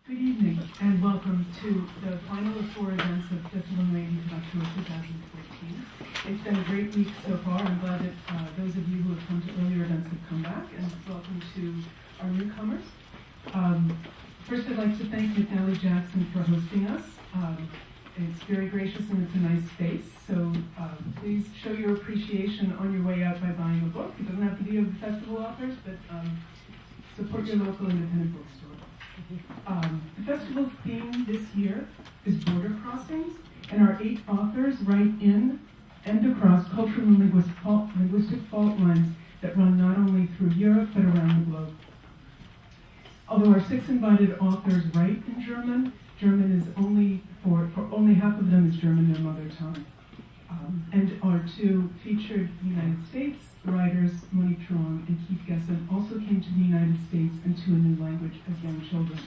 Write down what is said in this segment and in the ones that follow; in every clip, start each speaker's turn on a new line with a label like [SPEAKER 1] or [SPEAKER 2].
[SPEAKER 1] Good evening and welcome to the final of 4 events of Festival Neue Literatur 2014. It's been a great week so far. I'm glad that those of you who have come to earlier events have come back, and welcome to our newcomers. First, I'd like to thank McNally Jackson for hosting us. It's very gracious and it's a nice space, so please show your appreciation on your way out by buying a book. It doesn't have to be of the festival authors, but support your local independent bookstore. The festival's theme this year is border crossings, and our 8 authors write in and across cultural and linguistic fault lines that run not only through Europe but around the globe. Although our 6 invited authors write in German, German is only for only half of them is German their mother tongue. And our 2 featured United States writers, Monique Truong and Keith Gessen, also came to the United States and to a new language as young children.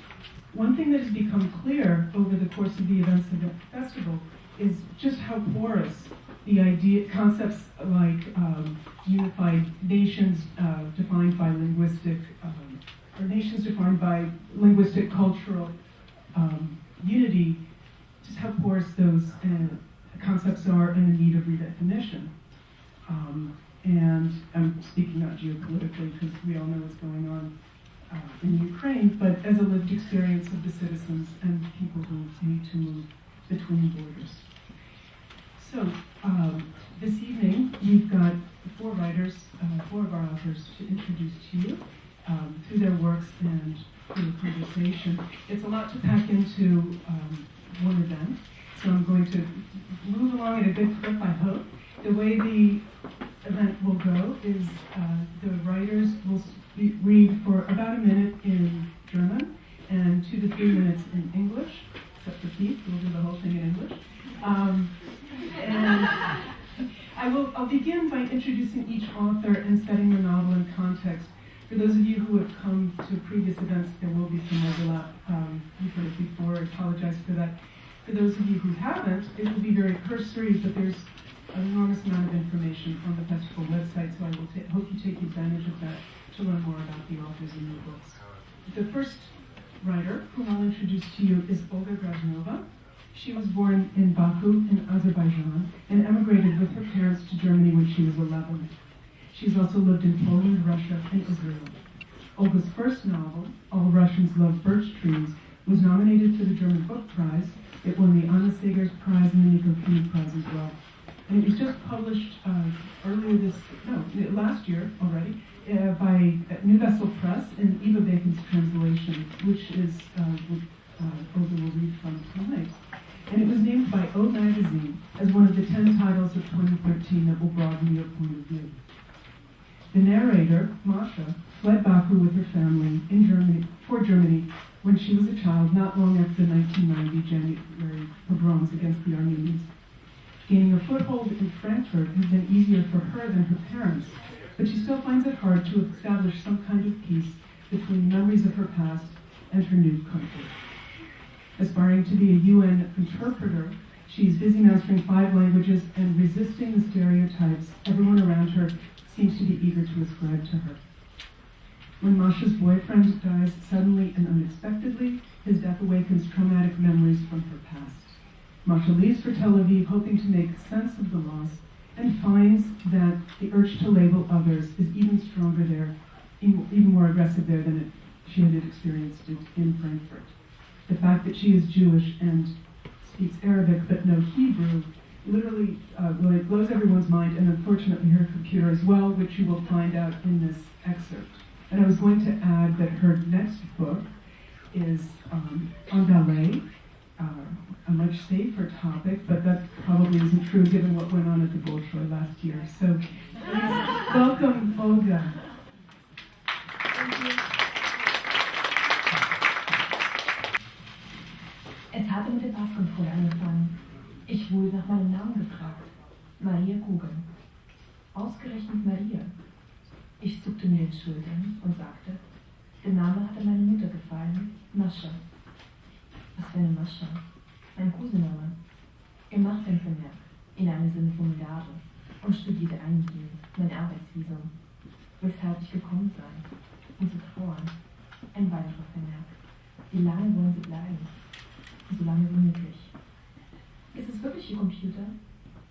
[SPEAKER 1] One thing that has become clear over the course of the events of the festival is just how porous the concepts like unified nations defined by linguistic, or nations defined by linguistic cultural unity, just how porous those concepts are and in need of redefinition. And I'm speaking not geopolitically because we all know what's going on in Ukraine, but as a lived experience of the citizens and people who need to move between borders. So this evening we've got 4 writers, 4 of our authors to introduce to you through their works and through the conversation. It's a lot to pack into one event, so I'm going to move along at a good clip, I hope. The way the event will go is the writers will read for about a minute in German and 2 to 3 minutes in English, except for Keith, who will do the whole thing in English. And I'll begin by introducing each author and setting the novel in context. For those of you who have come to previous events, there will be some overlap. You've heard it before, I apologize for that. For those of you who haven't, it will be very cursory, but there's an enormous amount of information on the festival website, so I will hope you take advantage of that to learn more about the authors in the books. The first writer, whom I'll introduce to you, is Olga Grjasnowa. She was born in Baku in Azerbaijan and emigrated with her parents to Germany when she was 11. She's also lived in Poland, Russia, and Israel. Olga's first novel, All Russians Love Birch Trees, was nominated for the German Book Prize. It won the Anna Segers Prize and the Nico Knight Prize as well. And it was just published last year already, by New Vessel Press in Eva Bacon's translation, which is what Olga will read from tonight. And it was named by O Magazine as one of the 10 titles of 2013 that will broaden your point of view. The narrator, Masha, fled Baku with her family for Germany when she was a child, not long after the 1990 January pogroms against the Armenians. Gaining a foothold in Frankfurt has been easier for her than her parents, but she still finds it hard to establish some kind of peace between memories of her past and her new country. Aspiring to be a UN interpreter, she is busy mastering 5 languages and resisting the stereotypes everyone around her seems to be eager to ascribe to her. When Masha's boyfriend dies suddenly and unexpectedly, his death awakens traumatic memories from her past. Masha leaves for Tel Aviv hoping to make sense of the loss and finds that the urge to label others is even stronger there, even more aggressive there than she had experienced it in Frankfurt. The fact that she is Jewish and speaks Arabic but no Hebrew literally it blows everyone's mind, and unfortunately her computer as well, which you will find out in this excerpt. And I was going to add that her next book is on ballet, a much safer topic, but that probably isn't true given what went on at the Bolshoi last year. So please welcome Olga.
[SPEAKER 2] Thank you. Es hatte mit der Passkontrolle angefangen. Ich wurde nach meinem Namen gefragt. Maria Kugel. Ausgerechnet Maria. Ich zuckte mir die Schultern und sagte, der Name hatte meiner Mutter gefallen, Mascha. Was für eine Mascha? Mein Kosename. Er machte ein Vermerk, in einem Sinne Formulare, und studierte eingehend mein Arbeitsvisum, weshalb ich gekommen sei, um zu trauern. Ein weiterer Vermerk. Wie lange wollen Sie bleiben? so lange wie möglich. Ist es wirklich Ihr Computer?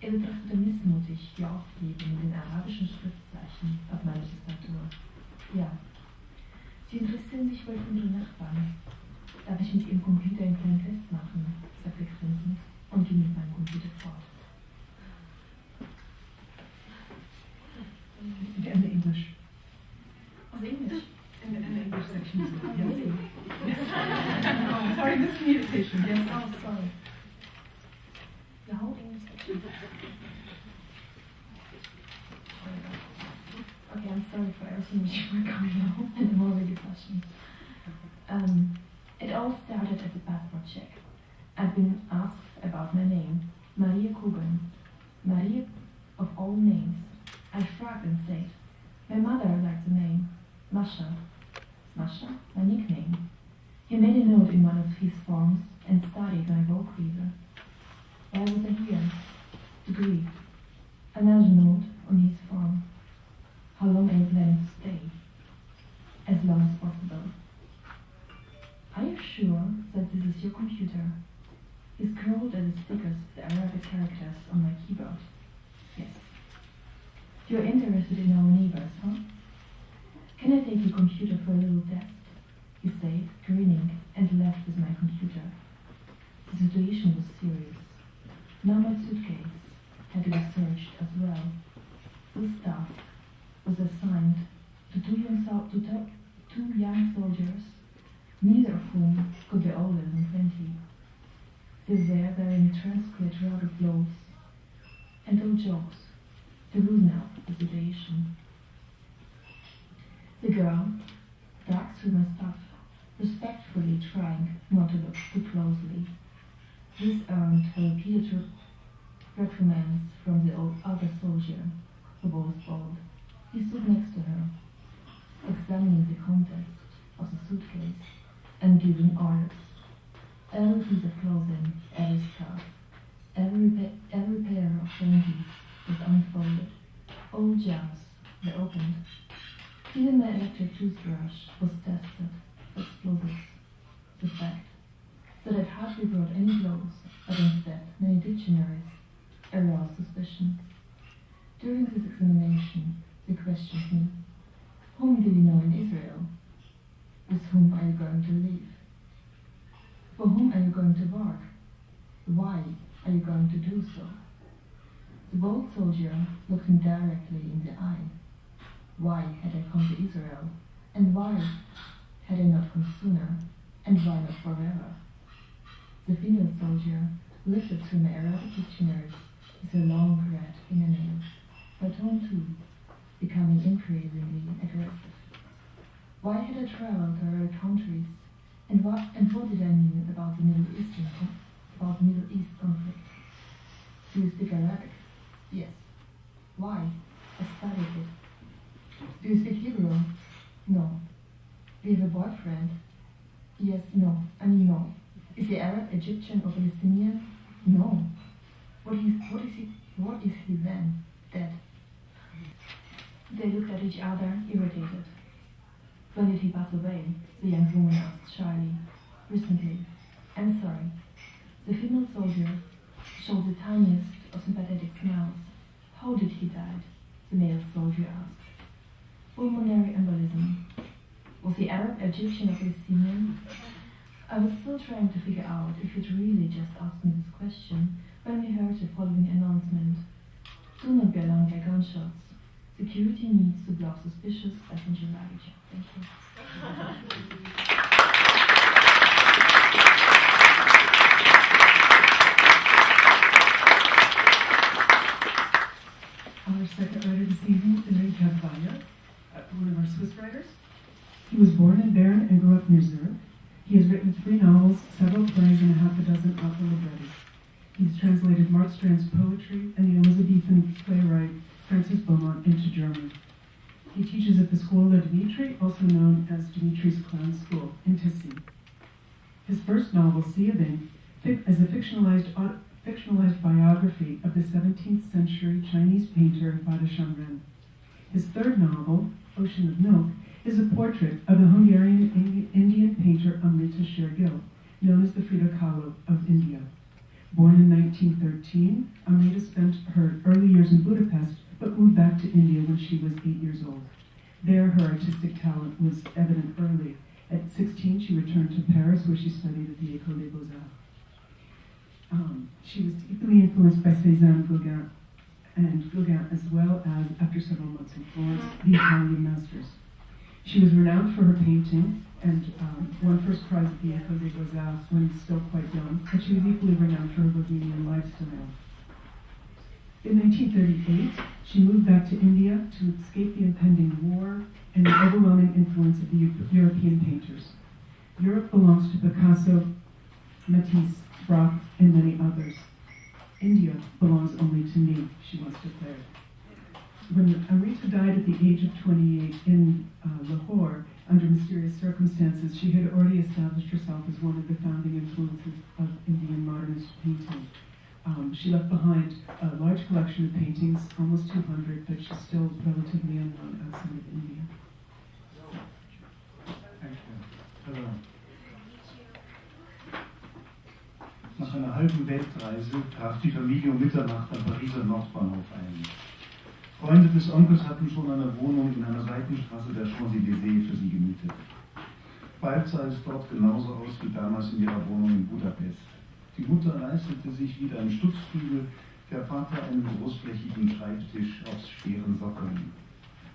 [SPEAKER 2] Er betrachtete missmutig die Aufklebung in den arabischen Schriftzeichen auf meiner Tastatur. Ja. Sie interessieren sich wohl für Ihre Nachbarn. Darf ich mit Ihrem Computer einen kleinen Test machen? Sagte er grinsend und ging mit meinem Computer fort.
[SPEAKER 1] In the English.
[SPEAKER 2] Aus Englisch?
[SPEAKER 1] In the English section as well. Yes. Yes. Oh, sorry, miscommunication. Yes.
[SPEAKER 2] Oh, sorry. The whole English section. Okay, I'm sorry for everything which you were coming now, and I'm already blushing. It all started as a passport check. I'd been asked about my name, Maria Kugan. Maria of all names. I shrugged and said, my mother liked the name, Masha. Masha? My nickname. He made a note in one of his forms and studied my work visa. Why was I here? To grieve. Another note on his form. How long are you planning to stay? As long as possible. Are you sure that this is your computer? He scrolled at the stickers with the Arabic characters on my keyboard. Yes. You're interested in our neighbors, huh? Can I take your computer for a little test? He said, grinning, and left with my computer. The situation was serious. Now my suitcase had to be searched as well. This stuff was assigned to two young soldiers, neither of whom could be older than 20. They were wearing transcript rubber gloves and old jokes to loosen up the situation. The girl dug through my stuff, respectfully trying not to look too closely. This earned her repeated reprimands from the other soldier, who was bald. He stood next to her, examining the contents of the suitcase and giving orders. Every piece of clothing, every scarf, every pair of panties was unfolded. All jars were opened. Even my electric toothbrush was tested for explosives. The fact that I'd hardly brought any clothes, but instead many dictionaries, aroused suspicion. During this examination, they questioned me. Whom do you know in Israel? With whom are you going to live? For whom are you going to work? Why are you going to do so? The bold soldier looked him directly in the eye. Why had I come to Israel? And why had I not come sooner? And why not forever? The female soldier lifted through my Arabic dictionaries with her long red fingernails, her tone too, becoming increasingly aggressive. Why had I traveled to Arab countries? And what did I know about the Middle East conflict? Do you speak Arabic? Yes. Why? I studied it. Do you speak Hebrew? No. Do you have a boyfriend? Yes, no. I mean no. Is he Arab, Egyptian, or Palestinian? No. What is he then? Dead. They looked at each other, irritated. When did he pass away? The young woman asked shyly. Recently. I'm sorry. The female soldier showed the tiniest of sympathetic smiles. How did he die? The male soldier asked. Pulmonary embolism. Was he Arab, Egyptian, or Palestinian? I was still trying to figure out if he'd really just asked me this question when we heard the following announcement. Do not be alarmed by gunshots. Security needs to block suspicious passenger luggage. Thank you.
[SPEAKER 1] Our second writer this evening is Weihe, one of our Swiss writers. He was born in Bern and grew up near Zurich. He has written 3 novels, several plays, and half a dozen opera libretti. He's translated Mark Strand's poetry and the Elizabethan playwright Francis Beaumont into German. He teaches at the Scuola Dimitri, also known as Dimitri's Clown School, in Tessin. His first novel, Sea of Ink, is a fictionalized biography of the 17th century Chinese painter Bada Shamren. His third novel, Ocean of Milk, is a portrait of the Hungarian Indian painter Amrita Shergill, known as the Frida Kahlo of Born in 1913, Amrita spent her early years in Budapest, but moved back to India when she was 8 years old. There, her artistic talent was evident early. At 16, she returned to Paris, where she studied at the École des Beaux-Arts. She was deeply influenced by Cézanne, Gauguin, as well as, after several months in Florence, the Italian masters. She was renowned for her painting and won first prize at the École des Beaux-Arts when still quite young, but she was equally renowned for her bohemian lifestyle. In 1938, she moved back to India to escape the impending war and the overwhelming influence of the European painters. Europe belongs to Picasso, Matisse, Braque, and many others. India belongs only to me, she once declared. When Amrita died at the age of 28 in Lahore, under mysterious circumstances, she had already established herself as one of the founding influences of Indian modernist painting. She left behind a large collection of paintings, almost 200, but she's still relatively unknown outside of India.
[SPEAKER 3] Thank you. Hello. Nach einer halben Weltreise traf die Familie um Mitternacht am Pariser Nordbahnhof ein. Freunde des Onkels hatten schon eine Wohnung in einer Seitenstraße der Champs-Élysées für sie gemietet. Bald sah es dort genauso aus wie damals in ihrer Wohnung in Budapest. Die Mutter leistete sich wieder einen Stutzflügel, der Vater einen großflächigen Schreibtisch aus schweren Sockeln.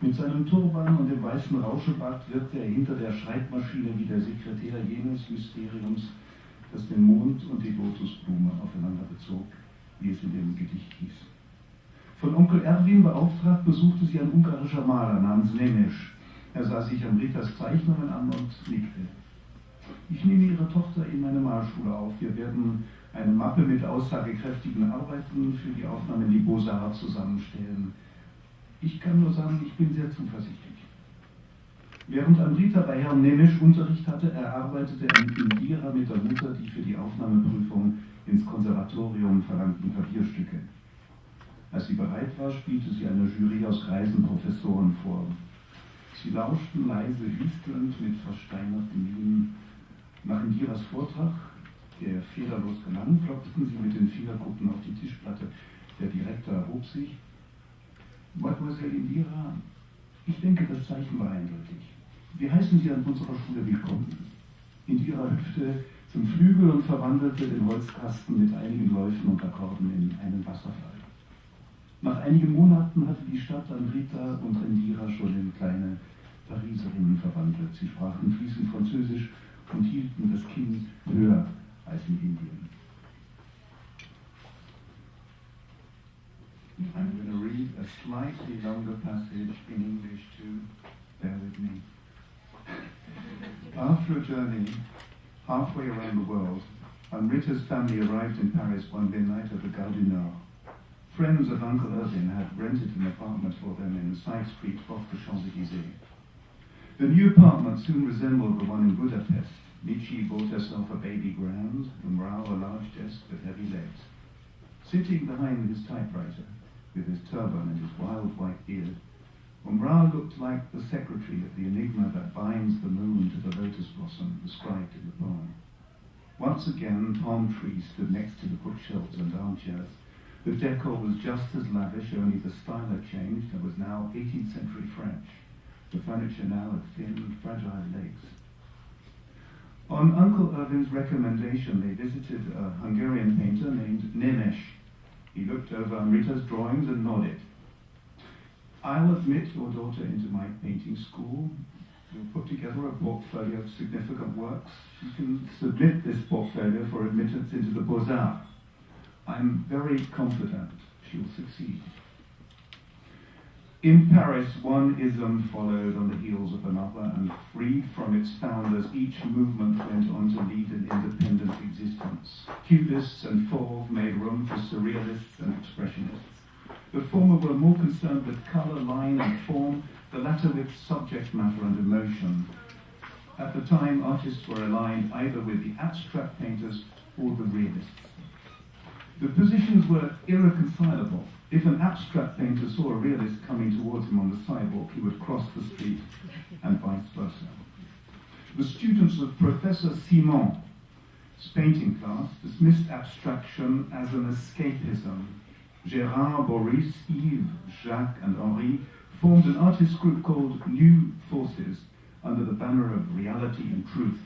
[SPEAKER 3] Mit seinem Turban und dem weißen Rauschebart wirkte er hinter der Schreibmaschine wie der Sekretär jenes Mysteriums, das den Mond und die Lotusblume aufeinander bezog, wie es in dem Gedicht hieß. Von Onkel Erwin beauftragt, besuchte sie ein ungarischer Maler namens Nemes. Er sah sich Amritas Zeichnungen an und nickte. Ich nehme Ihre Tochter in meine Malschule auf. Wir werden eine Mappe mit aussagekräftigen Arbeiten für die Aufnahme in die Beaux-Arts zusammenstellen. Ich kann nur sagen, ich bin sehr zuversichtlich. Während Amrita bei Herrn Nemes Unterricht hatte, erarbeitete er in Indira mit der Mutter die für die Aufnahmeprüfung ins Konservatorium verlangten Klavierstücke. Als sie bereit war, spielte sie eine Jury aus greisen Professoren vor. Sie lauschten leise hüstelnd mit versteinerten Mienen. Nach Indiras Vortrag, der fehlerlos gelang, klopften sie mit den Fingerkuppen auf die Tischplatte. Der Direktor erhob sich. Mademoiselle Indira, ich denke, das Zeichen war eindeutig. Wir heißen Sie an unserer Schule willkommen. Indira hüpfte zum Flügel und verwandelte den Holzkasten mit einigen Läufen und Akkorden in einen Wasserfall. Nach einigen Monaten hatte die Stadt Amrita und Indira schon in kleine Pariserinnen verwandelt. Sie sprachen fließend Französisch und hielten das Kinn höher als in Indien. I'm going to read a slightly longer passage in English too. Bear with me. After a journey halfway around the world, Amrita's family arrived in Paris one midnight at the Gare du Nord. Friends of Uncle Irvin had rented an apartment for them in Side Street off the Champs-Élysées. The new apartment soon resembled the one in Budapest. Michi bought herself a baby grand, and Rao a large desk with heavy legs. Sitting behind his typewriter, with his turban and his wild white beard, Umrao looked like the secretary of the enigma that binds the moon to the lotus blossom described in the poem. Once again, palm trees stood next to the bookshelves and armchairs. The decor was just as lavish, only the style had changed and was now 18th century French. The furniture now had thin, fragile legs. On Uncle Irvin's recommendation, they visited a Hungarian painter named Nemes. He looked over Amrita's drawings and nodded. I'll admit your daughter into my painting school. We'll put together a portfolio of significant works. You can submit this portfolio for admittance into the Beaux-Arts. I'm very confident she'll succeed. In Paris, one ism followed on the heels of another, and freed from its founders, each movement went on to lead an independent existence. Cubists and Fauve made room for surrealists and expressionists. The former were more concerned with colour, line and form, the latter with subject matter and emotion. At the time, artists were aligned either with the abstract painters or the realists. The positions were irreconcilable. If an abstract painter saw a realist coming towards him on the sidewalk, he would cross the street, and vice versa. The students of Professor Simon painting class dismissed abstraction as an escapism. Gérard, Boris, Yves, Jacques, and Henri formed an artist group called New Forces under the banner of reality and truth.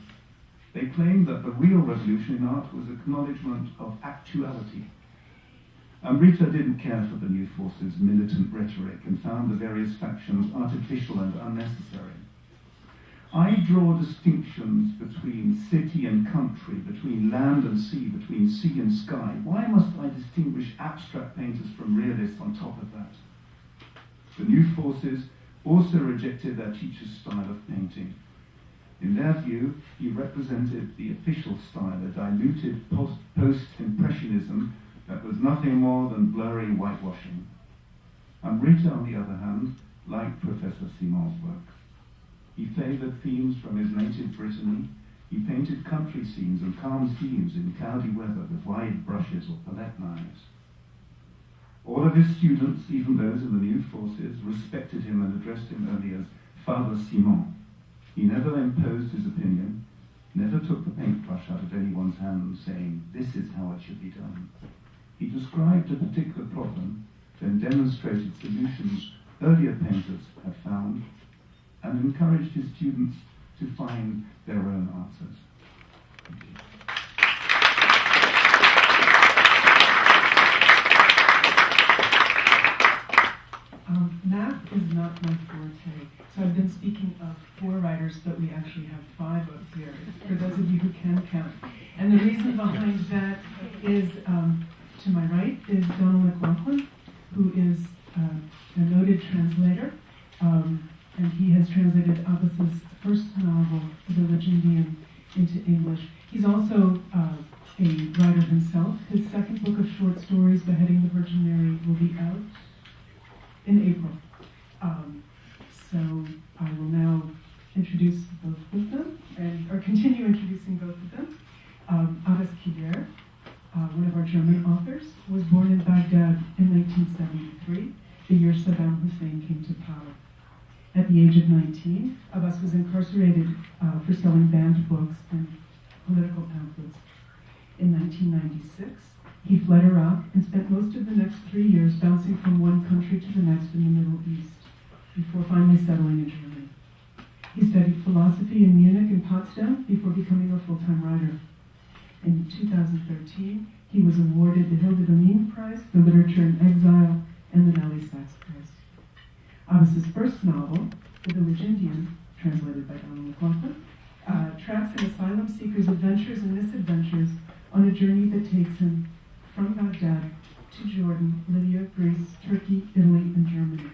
[SPEAKER 3] They claimed that the real revolution in art was acknowledgement of actuality. Amrita didn't care for the New Forces' militant rhetoric and found the various factions artificial and unnecessary. I draw distinctions between city and country, between land and sea, between sea and sky. Why must I distinguish abstract painters from realists on top of that? The New Forces also rejected their teacher's style of painting. In their view, he represented the official style, a diluted post-impressionism that was nothing more than blurry whitewashing. Amrita, on the other hand, liked Professor Simon's work. He favoured themes from his native Brittany. He painted country scenes and calm scenes in cloudy weather with wide brushes or palette knives. All of his students, even those in the New Forces, respected him and addressed him only as Father Simon. He never imposed his opinion, never took the paintbrush out of anyone's hand saying, "This is how it should be done." He described a particular problem, then demonstrated solutions earlier painters had found, and encouraged his students to find their own answers. Thank you.
[SPEAKER 1] Math is not my forte, so I've been speaking of 4 writers, but we actually have 5 up here, for those of you who can count. And the reason behind that is, to my right is Donal McLaughlin, who is a noted translator, and he has translated Abbas's first novel, The Legendian, into English. He's also a writer himself. His second book of short stories, Beheading the Virgin Mary, will be out in April. So I will now introduce both of them, or continue introducing both of them. Abbas Khider, one of our German authors, was born in Baghdad in 1973, the year Saddam Hussein came to power. At the age of 19, Abbas was incarcerated for selling banned books and political pamphlets. In 1996, he fled Iraq and spent most of the next 3 years bouncing from one country to the next in the Middle East, before finally settling in Germany. He studied philosophy in Munich and Potsdam before becoming a full-time writer. In 2013, he was awarded the Hilde Domin Prize for Literature in Exile and the Nellie Sachs Prize. Abbas's first novel, The Legendian, translated by Donal McLaughlin, tracks an asylum seeker's adventures and misadventures on a journey that takes him from Baghdad to Jordan, Libya, Greece, Turkey, Italy, and Germany.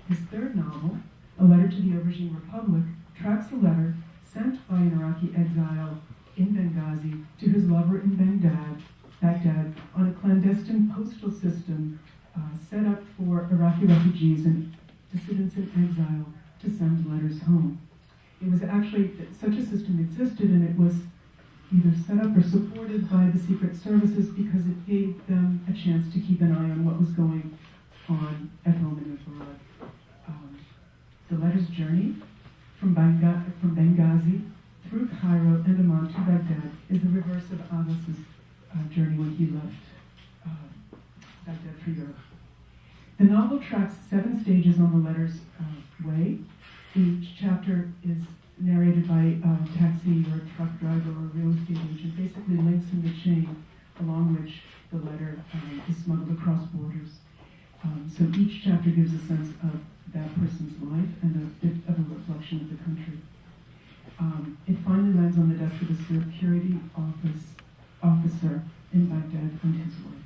[SPEAKER 1] His third novel, A Letter to the Aubergine Republic, tracks a letter sent by an Iraqi exile in Benghazi to his lover in Baghdad, on a clandestine postal system set up for Iraqi refugees and dissidents in exile to send letters home. It was actually, such a system existed, and it was either set up or supported by the secret services because it gave them a chance to keep an eye on what was going on at home and abroad. The letter's journey from Benghazi through Cairo and Amman to Baghdad is the reverse of Abbas's journey when he left Baghdad for Europe. The novel tracks 7 stages on the letter's way. Each chapter is narrated by a taxi or a truck driver or a real estate agent, basically links in the chain along which the letter is smuggled across borders. So each chapter gives a sense of that person's life and a bit of a reflection of the country. It finally lands on the desk of a security officer in Baghdad and his wife.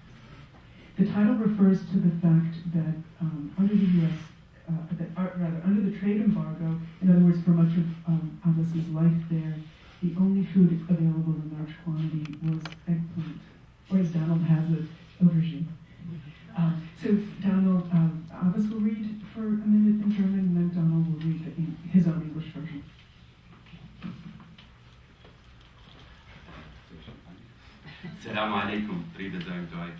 [SPEAKER 1] The title refers to the fact that under the U.S., under the trade embargo, in other words, for much of Abbas's life there, the only food available in large quantity was eggplant, or as Donald has it, aubergine. So Donald, Abbas will read for a minute in German, and then Donald will read his own English version.
[SPEAKER 4] Assalamu alaikum, Friede sei mit euch.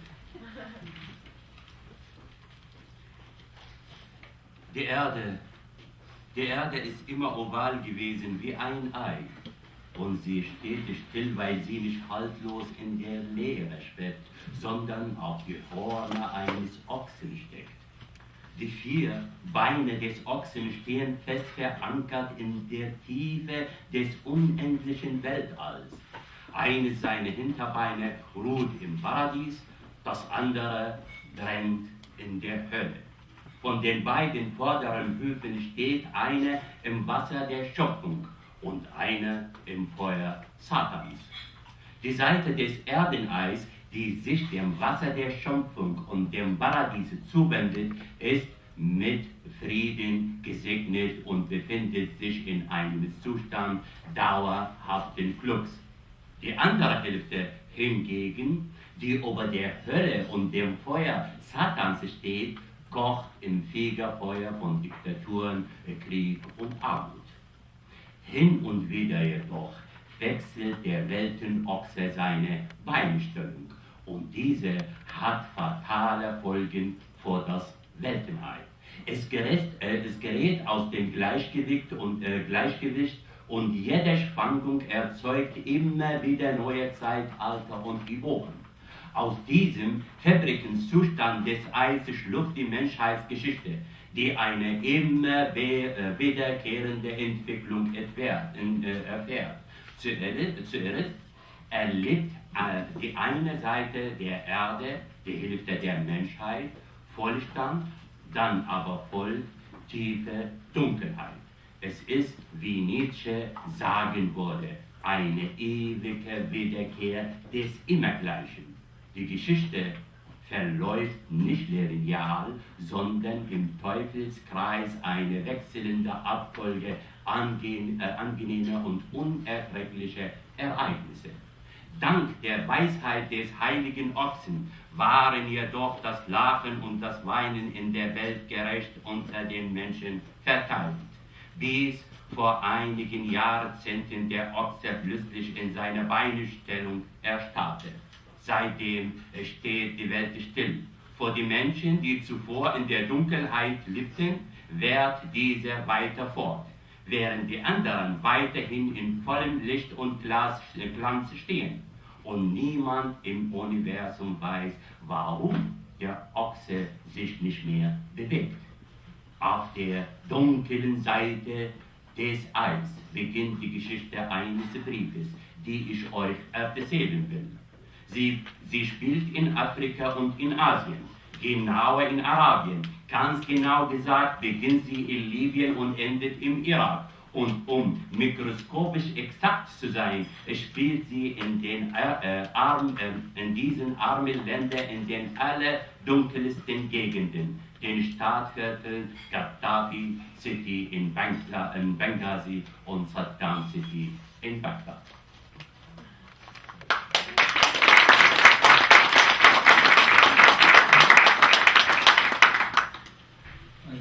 [SPEAKER 4] Die Erde ist immer oval gewesen wie ein Ei. und sie steht still, weil sie nicht haltlos in der Leere schwebt, sondern auf die Hörner eines Ochsen steckt. Die 4 Beine des Ochsen stehen fest verankert in der Tiefe des unendlichen Weltalls. Eines seiner Hinterbeine ruht im Paradies, das andere brennt in der Hölle. Von den beiden vorderen Höfen steht eine im Wasser der Schöpfung und eine im Feuer Satans. Die Seite des Erdeneis, die sich dem Wasser der Schöpfung und dem Paradies zuwendet, ist mit Frieden gesegnet und befindet sich in einem Zustand dauerhaften Glücks. Die andere Hälfte hingegen, die über der Hölle und dem Feuer Satans steht, kocht im Fegefeuer von Diktaturen, Krieg und Armut. Hin und wieder jedoch wechselt der Weltenochse seine Beinstellung und diese hat fatale Folgen für das Weltenheil. Es gerät aus dem Gleichgewicht und jede Schwankung erzeugt immer wieder neue Zeitalter und Epochen. Aus diesem febrigen Zustand des Eises schlüpft die Menschheitsgeschichte, die eine immer wiederkehrende Entwicklung erfährt. Zuerst erlebt die eine Seite der Erde, die Hälfte der Menschheit, Vollstand, dann aber voll tiefe Dunkelheit. Es ist, wie Nietzsche sagen würde, eine ewige Wiederkehr des Immergleichen. Die Geschichte verläuft nicht linear, sondern im Teufelskreis eine wechselnde Abfolge angenehmer und unerträglicher Ereignisse. Dank der Weisheit des heiligen Ochsen waren jedoch das Lachen und das Weinen in der Welt gerecht unter den Menschen verteilt, bis vor einigen Jahrzehnten der Ochse plötzlich in seiner Beinestellung erstarrte. Seitdem steht die Welt still. Für die Menschen, die zuvor in der Dunkelheit lebten, währt diese weiter fort, während die anderen weiterhin in vollem Licht und Glanz stehen. Und niemand im Universum weiß, warum der Ochse sich nicht mehr bewegt. Auf der dunklen Seite des Eis beginnt die Geschichte eines Briefes, die ich euch erzählen will. Sie spielt in Afrika und in Asien, genauer in Arabien. Ganz genau gesagt beginnt sie in Libyen und endet im Irak. Und um mikroskopisch exakt zu sein, spielt sie in diesen armen Ländern in den allerdunkelsten Gegenden, den Stadtvierteln Gaddafi City in Benghazi und Saddam City in Bagdad.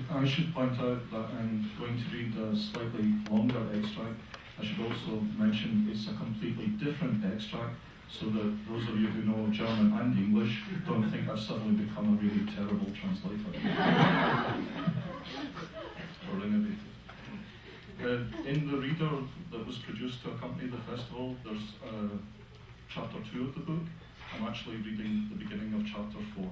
[SPEAKER 5] I should point out that I'm going to read a slightly longer extract. I should also mention it's a completely different extract, so that those of you who know German and English don't think I've suddenly become a really terrible translator. Or innovative. In the reader that was produced to accompany the festival, there's chapter 2 of the book. I'm actually reading the beginning of chapter 4.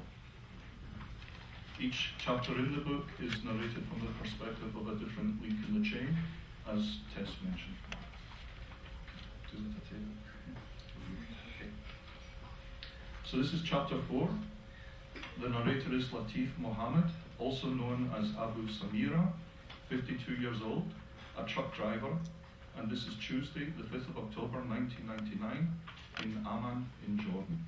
[SPEAKER 5] Each chapter in the book is narrated from the perspective of a different link in the chain, as Tess mentioned. Okay. So this is chapter 4. The narrator is Latif Mohammed, also known as Abu Samira, 52 years old, a truck driver, and this is Tuesday, the 5th of October 1999, in Amman in Jordan.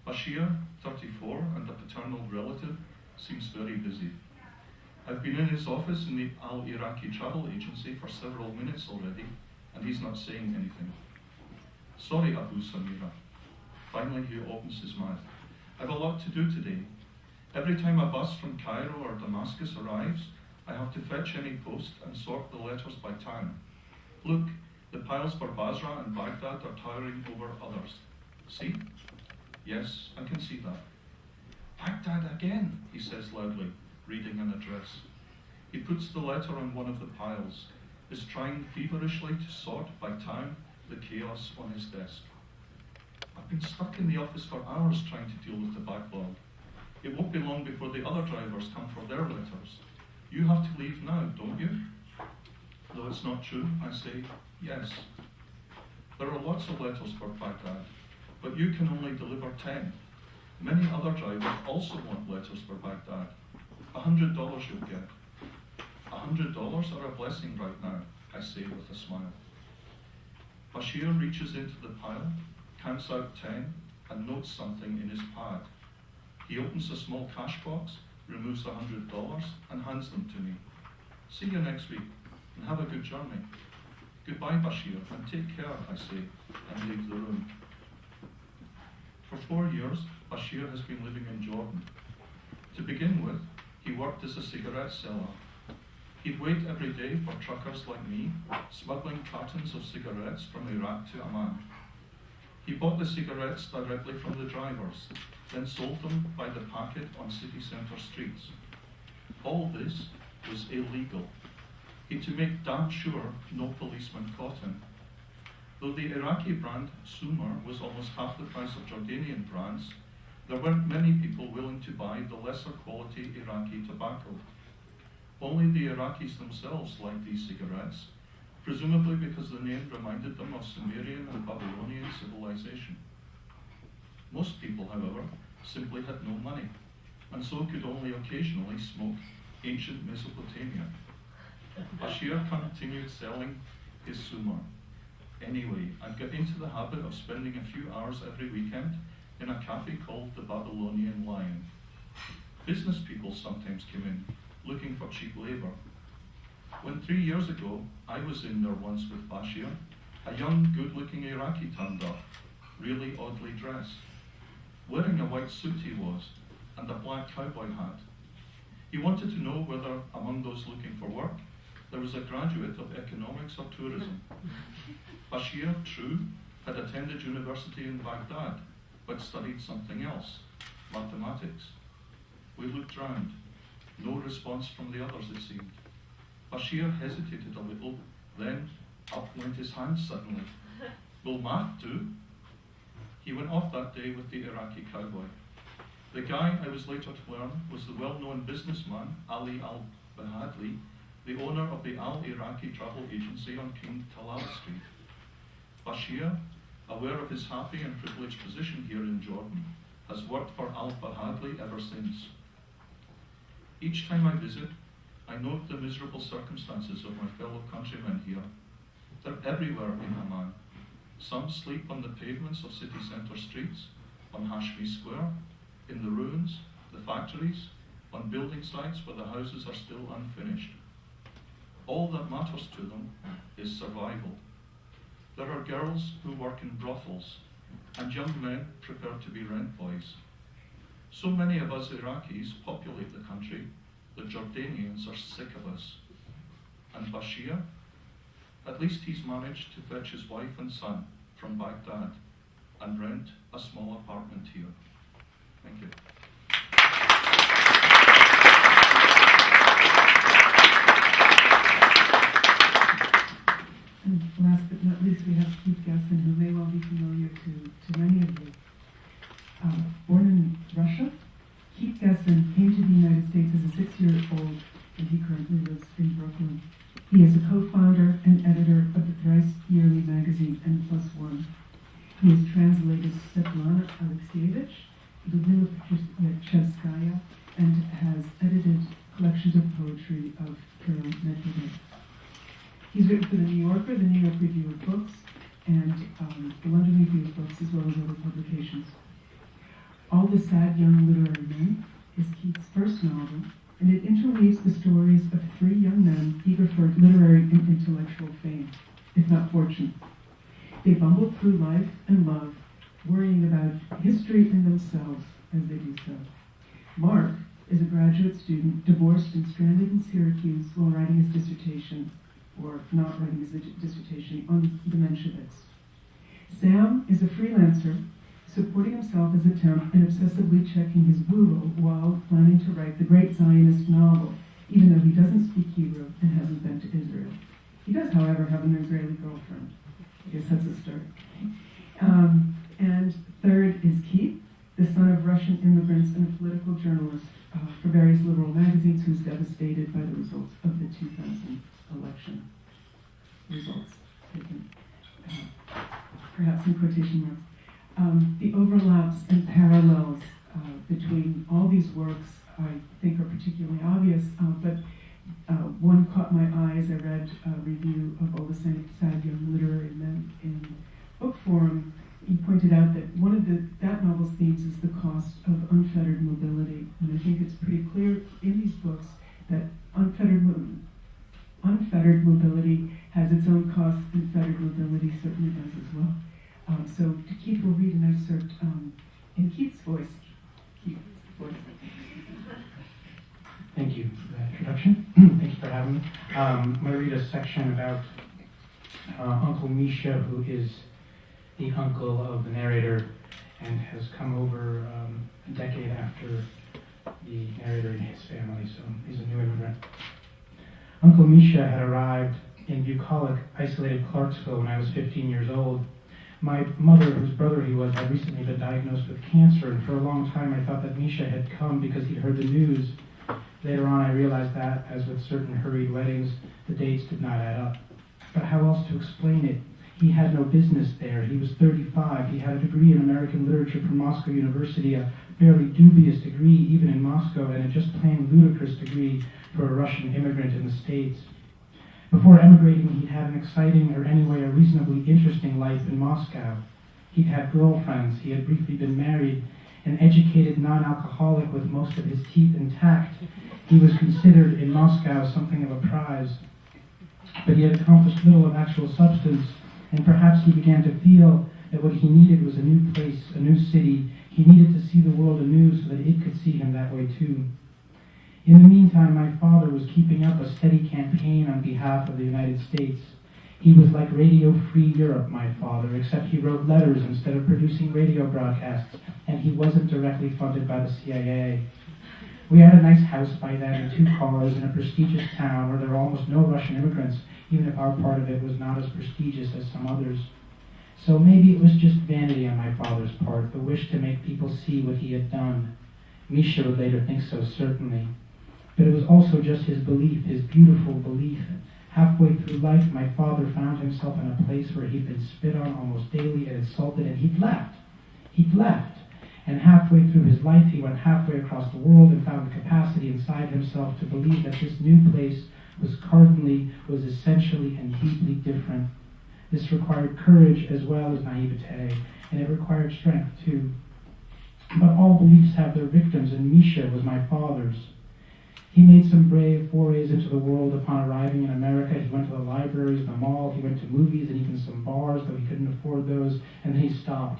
[SPEAKER 5] Bashir, 34, and a paternal relative, seems very busy. I've been in his office in the Al-Iraqi travel agency for several minutes already, and he's not saying anything. Sorry, Abu Samira. Finally, he opens his mouth. I've a lot to do today. Every time a bus from Cairo or Damascus arrives, I have to fetch any post and sort the letters by town. Look, the piles for Basra and Baghdad are towering over others. See? Yes, I can see that. Baghdad again, he says loudly, reading an address. He puts the letter on one of the piles. is trying feverishly to sort by time the chaos on his desk. I've been stuck in the office for hours trying to deal with the backlog. It won't be long before the other drivers come for their letters. You have to leave now, don't you? Though it's not true, I say, yes. There are lots of letters for Baghdad, but you can only deliver 10. Many other drivers also want letters for Baghdad. $100 you'll get. $100 are a blessing right now, I say with a smile. Bashir reaches into the pile, counts out 10, and notes something in his pad. He opens a small cash box, removes $100, and hands them to me. See you next week, and have a good journey. Goodbye, Bashir, and take care, I say, and leave the room. For 4 years, Bashir has been living in Jordan. To begin with, he worked as a cigarette seller. He'd wait every day for truckers like me, smuggling cartons of cigarettes from Iraq to Amman. He bought the cigarettes directly from the drivers, then sold them by the packet on city centre streets. All this was illegal. He had to make damn sure no policeman caught him. Though the Iraqi brand Sumer was almost half the price of Jordanian brands, there weren't many people willing to buy the lesser quality Iraqi tobacco. Only the Iraqis themselves liked these cigarettes, presumably because the name reminded them of Sumerian and Babylonian civilization. Most people, however, simply had no money, and so could only occasionally smoke ancient Mesopotamia. Bashir continued selling his Sumer. Anyway, I'd got into the habit of spending a few hours every weekend in a cafe called the Babylonian Lion. Business people sometimes came in, looking for cheap labor. When 3 years ago I was in there once with Bashir, a young, good-looking Iraqi turned up, really oddly dressed. Wearing a white suit he was, and a black cowboy hat. He wanted to know whether, among those looking for work, there was a graduate of economics or tourism. Bashir, true, had attended university in Baghdad, but studied something else, mathematics. We looked round. No response from the others, it seemed. Bashir hesitated a little, then up went his hand suddenly. Will math do? He went off that day with the Iraqi cowboy. The guy, I was later to learn, was the well-known businessman Ali al-Bahadli, the owner of the Al-Iraqi travel agency on King Talal Street. Bashir, aware of his happy and privileged position here in Jordan, has worked for al-Bahadli ever since. Each time I visit, I note the miserable circumstances of my fellow countrymen here. They're everywhere in Amman. Some sleep on the pavements of city centre streets, on Hashmi Square, in the ruins, the factories, on building sites where the houses are still unfinished. All that matters to them is survival. There are girls who work in brothels, and young men prepared to be rent boys. So many of us Iraqis populate the country that Jordanians are sick of us. And Bashir, at least he's managed to fetch his wife and son from Baghdad and rent a small apartment here. Thank you.
[SPEAKER 1] And last but not least, we have Keith Gessen, who may well be familiar to many of you. Born in Russia, Keith Gessen came to the United States as a 6-year-old, and he currently lives in Brooklyn. He is a co-founder and editor of the thrice-yearly magazine N+1. He has translated Svetlana Alexievich, Ludmila Petrashevskaya, and has edited collections of poetry of Kirill Medvedev. He's written for the New Yorker, the New York Review of Books, and the London Review of Books, as well as other publications. All the Sad Young Literary Men is Keith's first novel, and it interweaves the stories of 3 young men eager for literary and intellectual fame, if not fortune. They bumble through life and love, worrying about history and themselves as they do so. Mark is a graduate student, divorced and stranded in Syracuse while writing his dissertation, or not writing his dissertation, on the Mensheviks. Sam is a freelancer, supporting himself as a temp and obsessively checking his bureau while planning to write the great Zionist novel, even though he doesn't speak Hebrew and hasn't been to Israel. He does, however, have an Israeli girlfriend. I guess that's a start. And third is Keith, the son of Russian immigrants and a political journalist for various liberal magazines, who's devastated by the results of the 2000 election. Results taken, perhaps in quotation marks. The overlaps and parallels between all these works, I think, are particularly obvious, but one caught my eye as I read a review of Olga Sad Young Literary Men in Book Forum. He pointed out that one of that novel's themes is the cost of unfettered mobility, and I think it's pretty clear in these books that unfettered mobility has its own costs, and fettered mobility certainly does as well. So Keith will read an excerpt in Keith's voice.
[SPEAKER 6] Thank you for that introduction. Thank you for having me. I'm going to read a section about Uncle Misha, who is the uncle of the narrator and has come over a decade after the narrator and his family, so he's a new immigrant. Uncle Misha had arrived in bucolic, isolated Clarksville when I was 15 years old. My mother, whose brother he was, had recently been diagnosed with cancer, and for a long time I thought that Misha had come because he'd heard the news. Later on I realized that, as with certain hurried weddings, the dates did not add up. But how else to explain it? He had no business there. He was 35. He had a degree in American literature from Moscow University, a fairly dubious degree even in Moscow, and a just plain ludicrous degree for a Russian immigrant in the States. Before emigrating, he'd had an exciting, or anyway a reasonably interesting life in Moscow. He'd had girlfriends. He had briefly been married. An educated non-alcoholic with most of his teeth intact, he was considered in Moscow something of a prize. But he had accomplished little of actual substance, and perhaps he began to feel that what he needed was a new place, a new city. He needed to see the world anew so that it could see him that way too. In the meantime, my father was keeping up a steady campaign on behalf of the United States. He was like Radio Free Europe, my father, except he wrote letters instead of producing radio broadcasts, and he wasn't directly funded by the CIA. We had a nice house by then and 2 cars in a prestigious town where there were almost no Russian immigrants, even if our part of it was not as prestigious as some others. So maybe it was just vanity on my father's part, the wish to make people see what he had done. Misha would later think so, certainly. But it was also just his belief, his beautiful belief. Halfway through life, my father found himself in a place where he'd been spit on almost daily and insulted, and he'd left. He'd left. And halfway through his life, he went halfway across the world and found the capacity inside himself to believe that this new place was cardinally, was essentially and deeply different. This required courage as well as naivete, and it required strength too. But all beliefs have their victims, and Misha was my father's. He made some brave forays into the world upon arriving in America. He went to the libraries, the mall, he went to movies and even some bars, though he couldn't afford those, and then he stopped.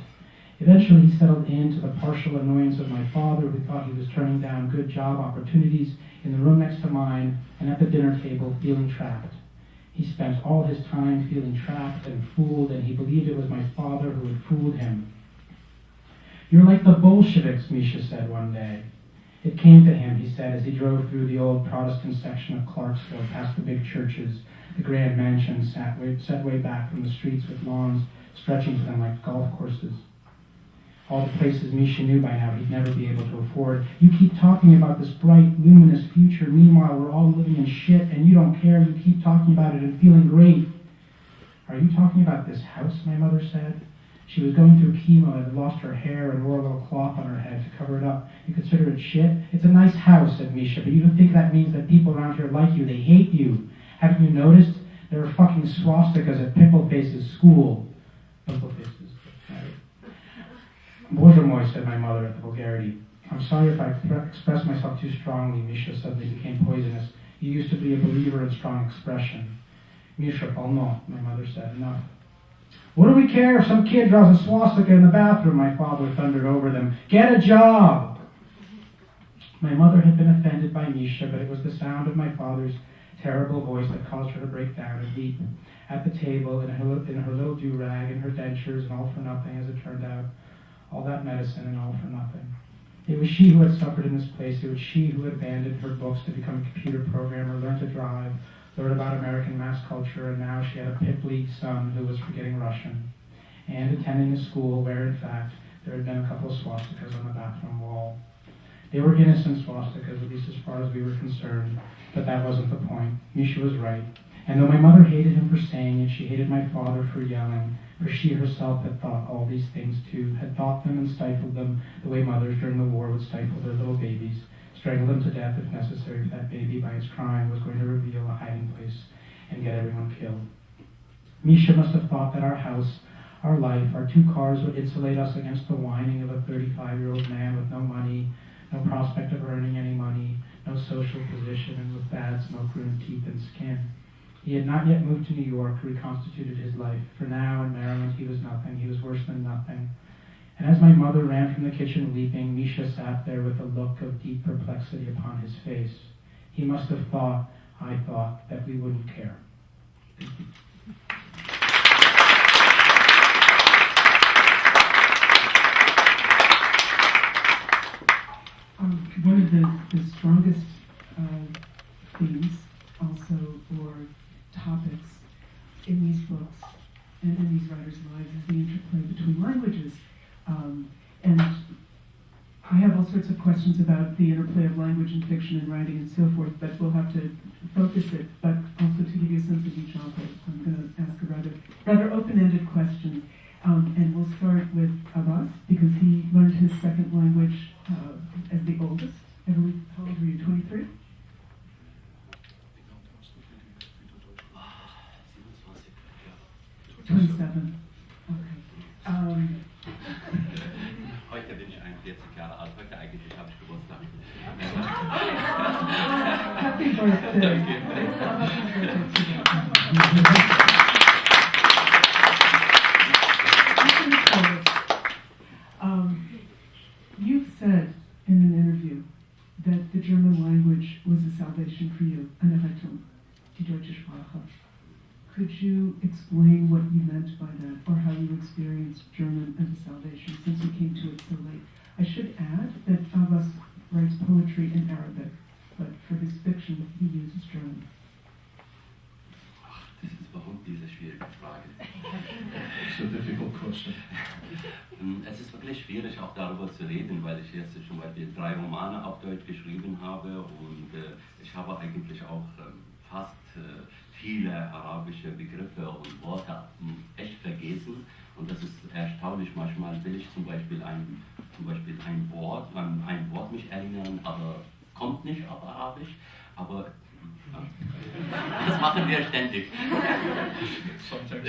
[SPEAKER 6] Eventually he settled in to the partial annoyance of my father, who thought he was turning down good job opportunities in the room next to mine and at the dinner table feeling trapped. He spent all his time feeling trapped and fooled, and he believed it was my father who had fooled him. "You're like the Bolsheviks," Misha said one day. It came to him, he said, as he drove through the old Protestant section of Clarksville, past the big churches, the grand mansions set way back from the streets with lawns stretching to them like golf courses. All the places Misha knew by now he'd never be able to afford. "You keep talking about this bright, luminous future. Meanwhile, we're all living in shit, and you don't care. You keep talking about it and feeling great." "Are you talking about this house?" my mother said. She was going through chemo and had lost her hair and wore a little cloth on her head to cover it up. "You consider it shit?" "It's a nice house," said Misha, "but you don't think that means that people around here like you. They hate you. Haven't you noticed? There are fucking swastikas at Pimpleface's school." Pimpleface's, right? "Боже мой," said my mother at the vulgarity. "I'm sorry if I express myself too strongly." Misha suddenly became poisonous. "You used to be a believer in strong expression." "Misha, полно," my mother said. "Enough." "What do we care if some kid draws a swastika in the bathroom?" my father thundered over them. "Get a job!" My mother had been offended by Misha, but it was the sound of my father's terrible voice that caused her to break down and weep. At the table, in her little do-rag, and her dentures, and all for nothing, as it turned out. All that medicine and all for nothing. It was she who had suffered in this place. It was she who had abandoned her books to become a computer programmer, learn to drive, learned about American mass culture, and now she had a pip league son who was forgetting Russian, and attending a school where, in fact, there had been a couple of swastikas on the bathroom wall. They were innocent swastikas, at least as far as we were concerned, but that wasn't the point. Misha was right. And though my mother hated him for saying it, she hated my father for yelling, for she herself had thought all these things too, had thought them and stifled them the way mothers during the war would stifle their little babies, strangle them to death if necessary if that baby by its crying was going to reveal a hiding place and get everyone killed. Misha must have thought that our house, our life, our 2 cars would insulate us against the whining of a 35-year-old man with no money, no prospect of earning any money, no social position, and with bad smoke-ruined teeth and skin. He had not yet moved to New York, reconstituted his life. For now, in Maryland, he was nothing. He was worse than nothing. And as my mother ran from the kitchen weeping, Misha sat there with a look of deep perplexity upon his face. He must have thought, I thought, that we wouldn't care.
[SPEAKER 1] One of the strongest themes also, or topics in these books and in these writers' lives is the interplay between languages. And I have all sorts of questions about the interplay of language and fiction and writing and so forth, but we'll have to focus it. But also to give you a sense of each author, I'm going to ask a rather open-ended question. And we'll start with Abbas, because he learned his second language as the oldest. I believe, how old were you, 23? Twenty-seven. Okay.
[SPEAKER 4] Heute bin ich 41 Jahre alt, heute eigentlich habe ich Geburtstag.
[SPEAKER 1] Happy birthday.
[SPEAKER 4] Danke.
[SPEAKER 1] It's Abbas's birthday today. You've said in an interview that the German language was a salvation for you, eine Rettung, die deutsche Sprache. Could you explain what you meant by that, or how you experienced German as a salvation, since you came to it so late? I should add that Abbas writes poetry in Arabic, but for his fiction he uses German.
[SPEAKER 4] Das ist überhaupt diese schwierige Frage.
[SPEAKER 5] It's a difficult question.
[SPEAKER 4] Es ist wirklich schwierig, auch darüber zu reden, weil ich jetzt zum Beispiel 3 Romane auf Deutsch geschrieben habe und ich habe eigentlich auch fast viele arabische Begriffe und Worte echt vergessen. Und das ist erstaunlich. Manchmal will ich zum Beispiel ein Wort mich erinnern, aber kommt nicht auf Arabisch. Aber das machen wir ständig.
[SPEAKER 5] Sometimes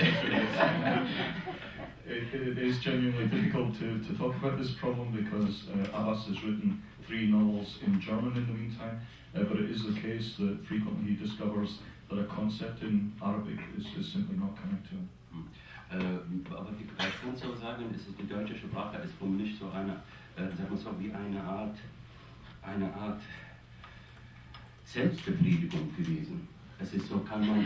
[SPEAKER 5] it is genuinely difficult to talk about this problem because Abbas has written 3 novels in German in the meantime, but it is the case that frequently he discovers that a concept in Arabic is simply not coming to him.
[SPEAKER 4] Aber ich kann so sagen, die deutsche Sprache ist für mich so eine, sagen wir so, wie eine Art Selbstbefriedigung gewesen. Es ist so, kann man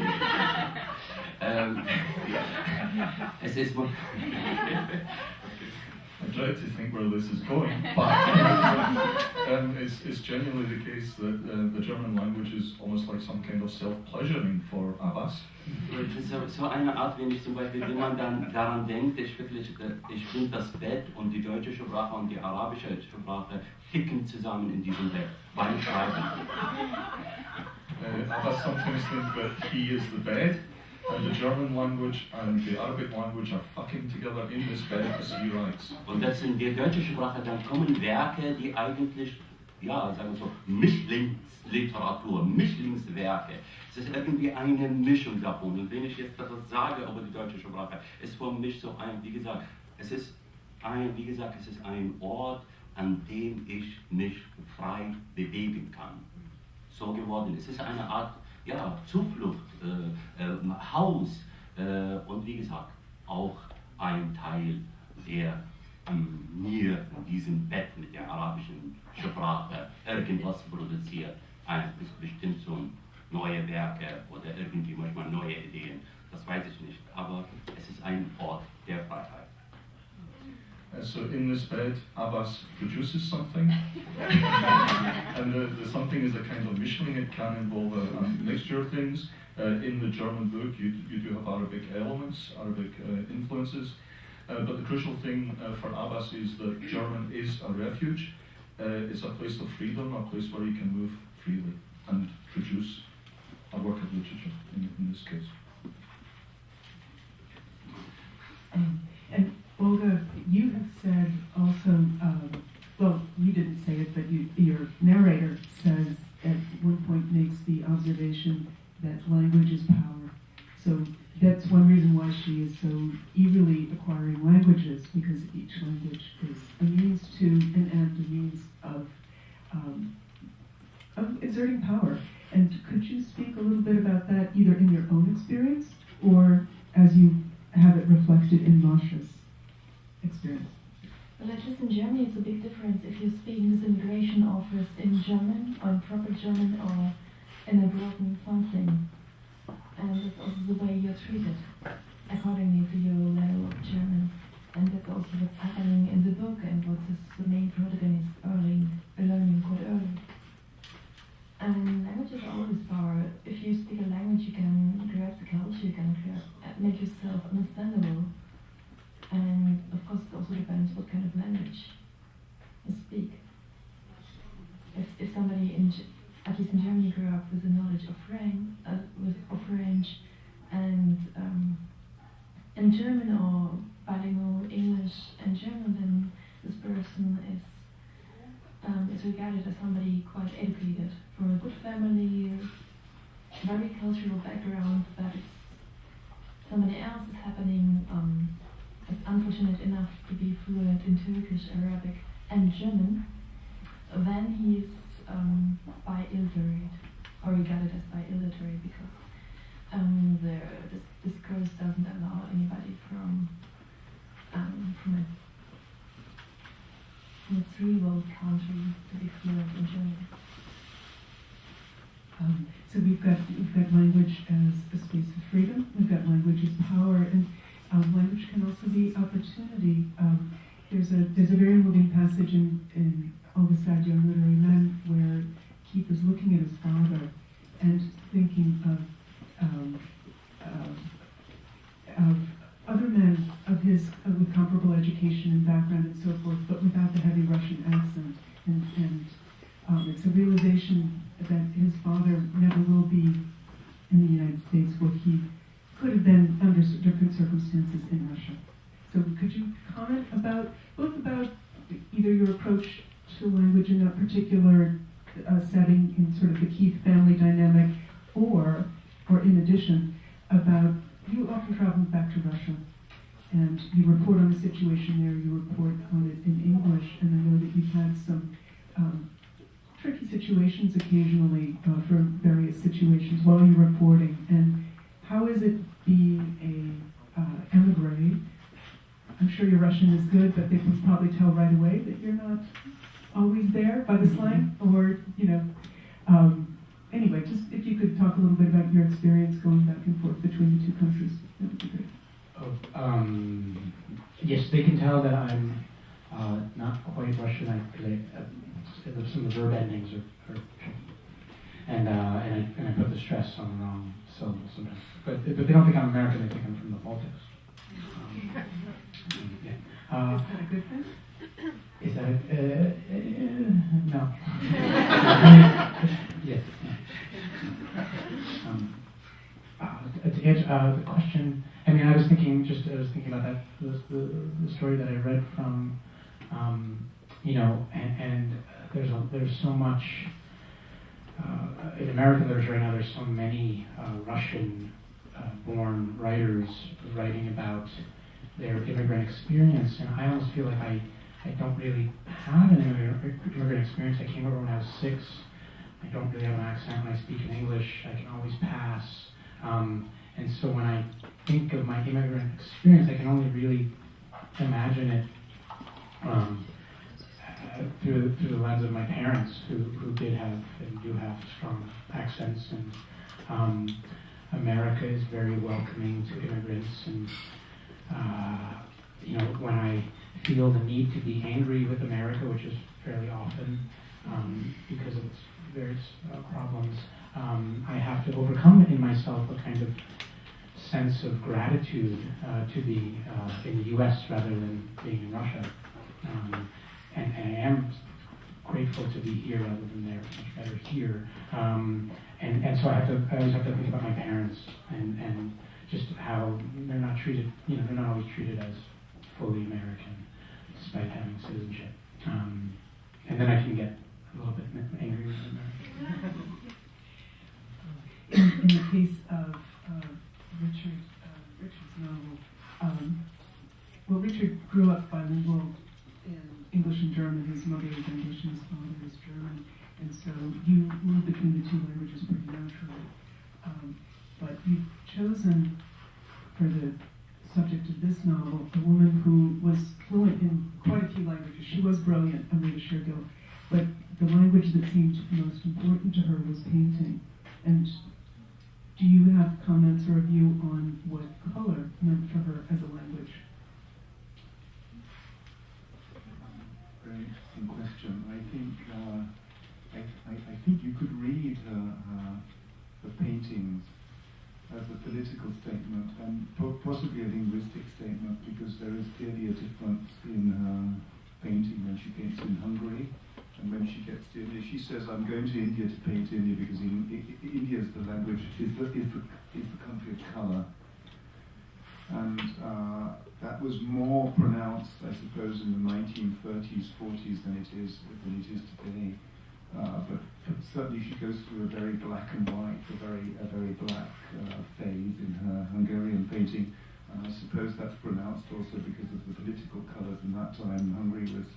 [SPEAKER 4] es ist
[SPEAKER 5] I dread to think where this is going, but it's genuinely the case that the German language is almost like some kind of self-pleasuring for Abbas.
[SPEAKER 4] So eine Art, wenn ich zum Beispiel, wenn man dann daran denkt, ich finde das Bett und die deutsche Sprache und die arabische Sprache ficken zusammen in diesem Bett beim Schreiben.
[SPEAKER 5] Abbas sometimes think that he is the bed, and the German language and the Arabic language are fucking together in this bed as he writes.
[SPEAKER 4] Und das in der deutschen Sprache, dann kommen Werke, die eigentlich, ja, sagen wir so, Mischlingsliteratur, Mischlingswerke. Es ist irgendwie eine Mischung davon. Und wenn ich jetzt etwas sage über die deutsche Sprache, ist für mich so ein, wie gesagt, es ist ein Ort, an dem ich mich frei bewegen kann. So geworden. Es ist eine Art, ja, Zuflucht, Haus und wie gesagt, auch ein Teil, der mir in diesem Bett mit der arabischen Sprache irgendwas produziert. Bestimmt so neue Werke oder irgendwie manchmal neue Ideen, das weiß ich nicht, aber es ist ein Ort der Freiheit.
[SPEAKER 5] So in this bed, Abbas produces something, and the something is a kind of mischling. It can involve a mixture of things. In the German book, you do have Arabic elements, Arabic influences, but the crucial thing for Abbas is that German is a refuge. It's a place of freedom, a place where you can move freely and produce a work of literature in this case.
[SPEAKER 1] And Olga, you have said also, well, you didn't say it, but your narrator says at one point makes the observation that language is power. So that's one reason why she is so eagerly acquiring languages, because each language is a means to an end, a means of exerting power. And could you speak a little bit about that, either in your own experience or as you have it reflected in Masha's experience?
[SPEAKER 2] Well, at least in Germany, it's a big difference if you're speaking with immigration offers in German, or in proper German, or in a broken something. And it's also the way you're treated, accordingly to your level of German. And that's also what's happening in the book, and what is the main protagonist learning quite early. And language is always power. If you speak a language, you can grab the culture, you can make yourself understandable. And of course, it also depends what kind of language you speak. If somebody at least in Germany grew up with the knowledge of French and German, or bilingual English and German, then this person is regarded as somebody quite educated, from a good family, very cultural background, but if somebody else is is unfortunate enough to be fluent in Turkish, Arabic, and German, then he's bi-illiterate, or regarded as bi-illiterate, because this course doesn't allow anybody from a three-world country to be fluent in German.
[SPEAKER 1] So we've got language as a space of freedom. We've got language as power, and language can also be opportunity. There's a very moving passage in Olga Grjasnowa, Young Literary Men, where Keith is looking at his father and thinking of other men of his with comparable education and background and so forth, but without the heavy Russian accent. And it's a realization that his father never will be in the United States what he could have been under different circumstances in Russia. So could you comment both about either your approach to language in that particular setting in sort of the Keith family dynamic, or in addition, about you often travel back to Russia, and you report on the situation there, you report on it in English, and I know that you've had some tricky situations occasionally for various situations while you're reporting. And how is it being a emigre? I'm sure your Russian is good, but they can probably tell right away that you're not always there by the slang, or anyway, just if you could talk a little bit about your experience going back and forth between the two countries, that would be great.
[SPEAKER 6] Yes, they can tell that I'm not quite Russian, because some of the verb endings are tricky, and I put the stress on the wrong syllable sometimes. But they don't think I'm American; they think I'm from the Baltics.
[SPEAKER 1] Is that a good thing?
[SPEAKER 6] Is that no? Yes. To answer the question, I mean, I was thinking about that the story that I read from, and there's so much in American literature right now. There's so many Russian-born writers writing about their immigrant experience, and I almost feel like I don't really have an immigrant experience. I came over when I was 6. I don't really have an accent when I speak in English. I can always pass. And so when I think of my immigrant experience, I can only really imagine it through the lens of my parents, who did have and do have strong accents. And America is very welcoming to immigrants. And when I feel the need to be angry with America, which is fairly often because of its various problems, I have to overcome in myself a kind of sense of gratitude to be in the U.S. rather than being in Russia. And I am grateful to be here rather than there. It's much better here. And so I always have to think about my parents and just how they're not treated, they're not always treated as fully American despite having citizenship. And then I can get a little bit angry with America.
[SPEAKER 1] In the case of Richard's novel, well, Richard grew up bilingual in English and German. His mother is English and his father is German, and so you move between the two languages pretty naturally. But you've chosen for the subject of this novel a woman who was fluent in quite a few languages. She was brilliant, Amrita Shergill, but the language that seemed most important to her was painting. And do you have comments or a view on what color meant for her as a language?
[SPEAKER 3] Very interesting question. I think you could read her paintings as a political statement and possibly a linguistic statement, because there is clearly a difference in her painting when she paints in Hungary and when she gets to India. She says, "I'm going to India to paint India because India is the language, is the country of color." And that was more pronounced, I suppose, in the 1930s, 40s than it is today. But certainly she goes through a very black and white, a very black phase in her Hungarian painting. And I suppose that's pronounced also because of the political colours in that time. Hungary was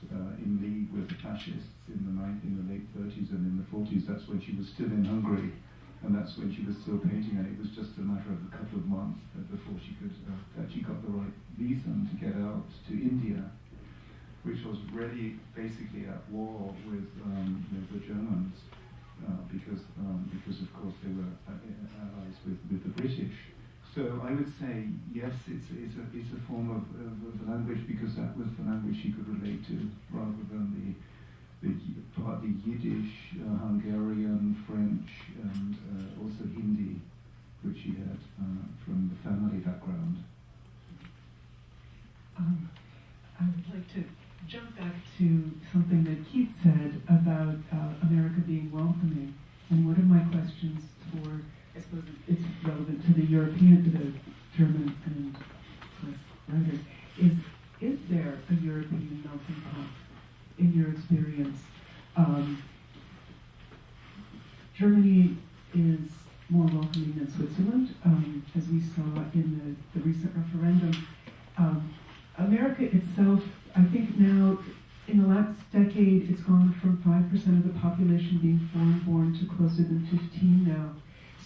[SPEAKER 3] in league with the fascists in the late 30s and in the 40s. That's when she was still in Hungary, and that's when she was still painting. And it was just a matter of a couple of months before she could that she got the right visa to get out to India, which was really basically at war with the Germans, because of course they were allies with the British. So I would say yes, it's a form of language, because that was the language she could relate to, rather than partly Yiddish, Hungarian, French, and also Hindi, which she had from the family background.
[SPEAKER 1] I would like to jump back to something that Keith said about America being welcoming. And one of my questions for, I suppose it's relevant to the European, to the German and Swiss writers, is there a European melting pot in your experience? Germany is more welcoming than Switzerland, as we saw in the recent referendum. America itself, I think now, in the last decade, it's gone from 5% of the population being foreign-born to closer than 15 now.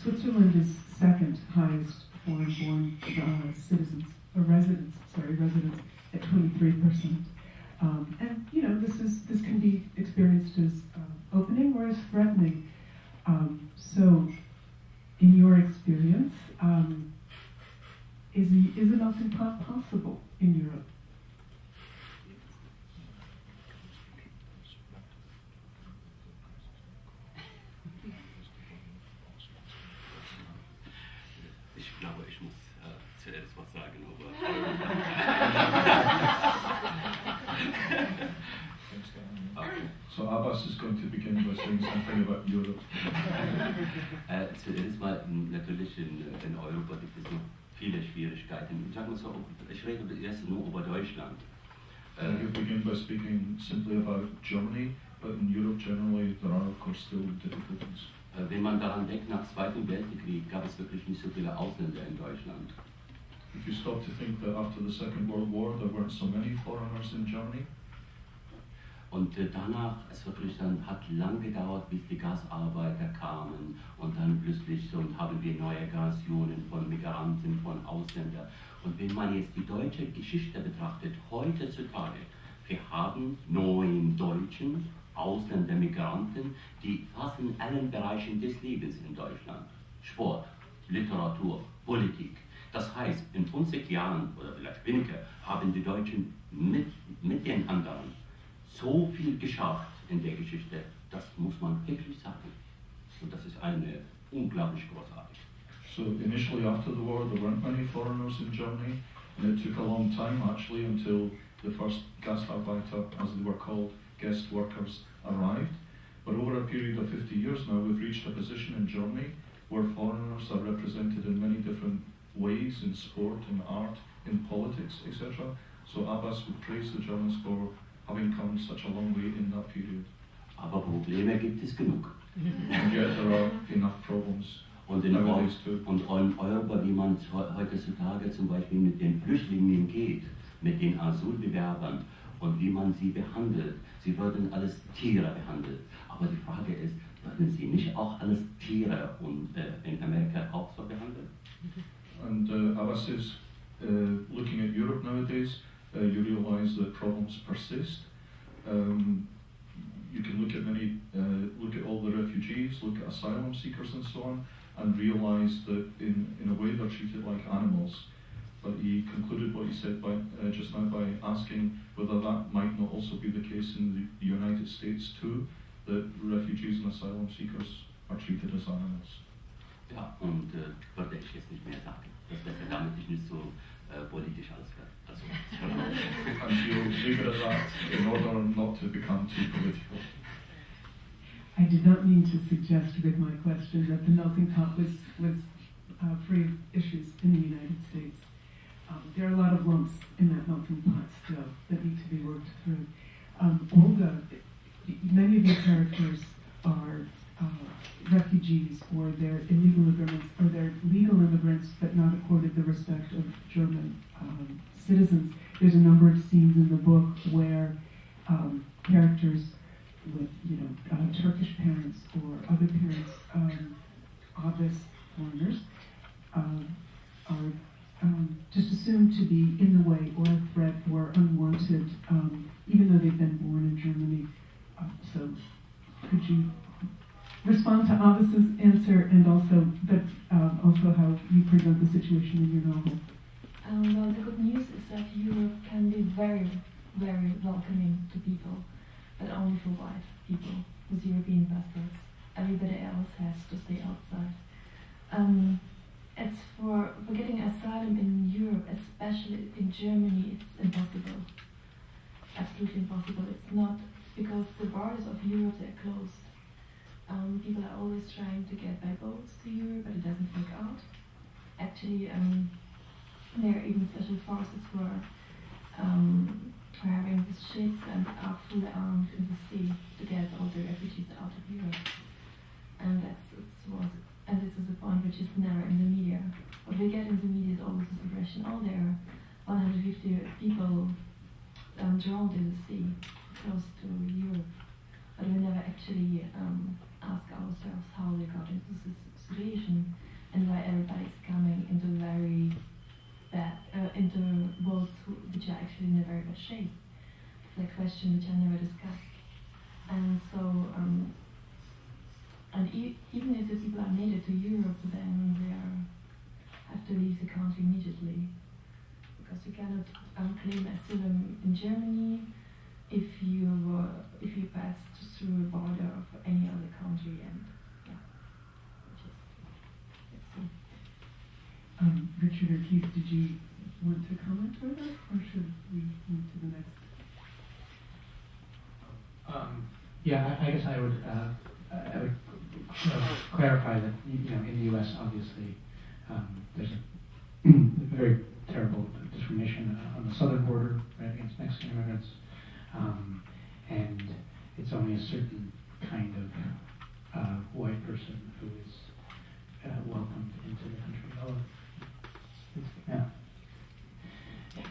[SPEAKER 1] Switzerland is second highest foreign-born residents at 23%. And this can be experienced as opening or as threatening. So, in your experience, is a melting pot possible in Europe?
[SPEAKER 4] Ich glaube, ich muss zuerst was sagen, aber
[SPEAKER 5] So Abbas is going to begin by saying something about Europe.
[SPEAKER 4] zuerst mal natürlich in Europa gibt es noch viele Schwierigkeiten. Ich rede erst nur über Deutschland.
[SPEAKER 5] You begin by speaking simply about Germany, but in Europe generally there are of course still difficulties.
[SPEAKER 4] Wenn man daran denkt, nach dem Zweiten Weltkrieg gab es wirklich nicht so viele Ausländer in Deutschland.
[SPEAKER 5] If you stop to think that after the Second World War there weren't so many foreigners in Germany.
[SPEAKER 4] Und danach, es wirklich dann hat lang gedauert, bis die Gasarbeiter kamen, und dann plötzlich so haben wir neue Generationen von Migranten, von Ausländern. Und wenn man jetzt die deutsche Geschichte betrachtet, heutzutage, wir haben 9 Deutschen, Ausländer, Migranten, die fast in allen Bereichen des Lebens in Deutschland, Sport, Literatur, Politik. Das heißt, in 50 Jahren oder vielleicht weniger haben die Deutschen mit den anderen so viel geschafft in der Geschichte, das muss man wirklich sagen. Und das ist eine unglaublich großartig.
[SPEAKER 5] So initially after the war there weren't many foreigners in Germany, and it took a long time actually until the first Gastarbeiter, as they were called, guest workers, arrived. But over a period of 50 years now we've reached a position in Germany where foreigners are represented in many different ways, in sport, in art, in politics, etc. So Abbas would praise the Germans for having come such a long way in that period.
[SPEAKER 4] Aber Probleme gibt es genug.
[SPEAKER 5] And yet there are enough problems
[SPEAKER 4] Und in
[SPEAKER 5] nowadays too.
[SPEAKER 4] Europa, wie man heutzutage zum Beispiel mit den Flüchtlingen geht, mit den Asylbewerbern und wie man sie behandelt. Sie würden als Tiere behandelt. Aber die Frage ist, würden sie nicht auch als Tiere und in Amerika auch so behandelt?
[SPEAKER 5] And Abbas says, looking at Europe nowadays, you realize that problems persist. You can look at all the refugees, look at asylum seekers and so on, and realize that in a way they're treated like animals. But he concluded what he said just now by asking whether that might not also be the case in the United States too, that refugees and asylum seekers are treated as animals.
[SPEAKER 4] Ja, und würde ich jetzt nicht mehr sagen. Das wäre damit ich nicht so politisch alles werde.
[SPEAKER 5] And you'll leave it at that in order not to become too political.
[SPEAKER 1] I did not mean to suggest with my question that the melting pot was free of issues in the United States. There are a lot of lumps in that melting pot still that need to be worked through. Olga, many of your characters are refugees, or they're illegal immigrants, or they're legal immigrants but not accorded the respect of German citizens. There's a number of scenes in the book where characters with, Turkish parents or other parents, obvious foreigners, are just assumed to be in the way or a threat or unwanted, even though they've been born in Germany. So could you respond to Abbas's answer and also how you present the situation in your novel?
[SPEAKER 2] Well, the good news is that Europe can be very, very welcoming to people, but only for white people with European passports. Everybody else has to stay outside. As for getting asylum in Europe, especially in Germany, it's impossible. Absolutely impossible. It's not, because the borders of Europe are closed. People are always trying to get by boats to Europe, but it doesn't work out. Actually, there are even special forces for having these ships and are fully armed in the sea to get all the refugees out of Europe. And this is a point which is never in the media. What we get in the media is always this impression, there are 150 people drowned in the sea close to Europe. But we never actually ask ourselves how they got into this situation and why everybody's coming into very bad, into boats which are actually in a very bad shape. It's a question which I never discussed. And so, even if the people are native to Europe, then they have to leave the country immediately, because you cannot claim asylum in Germany if you pass through a border of any other country, and
[SPEAKER 1] Richard or Keith, did you want to comment further, or should we move to the next?
[SPEAKER 6] I guess I would clarify that in the U.S. obviously there's a very terrible discrimination on the southern border, right, against Mexican immigrants, and it's only a certain kind of white person who is welcomed into the country.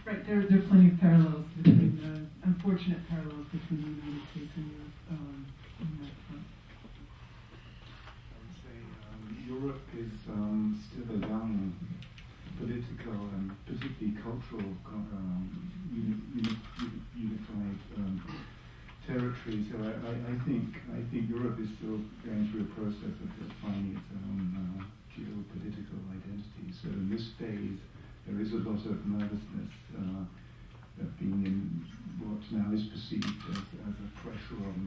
[SPEAKER 1] Right, there are plenty of parallels between unfortunate parallels between the United States and Europe on that front.
[SPEAKER 3] I would say Europe is still a young political and particularly cultural unified territory. So I think Europe is still going through a process of defining its own geopolitical identity. So in this phase, there is a lot of nervousness being what now is perceived as a pressure on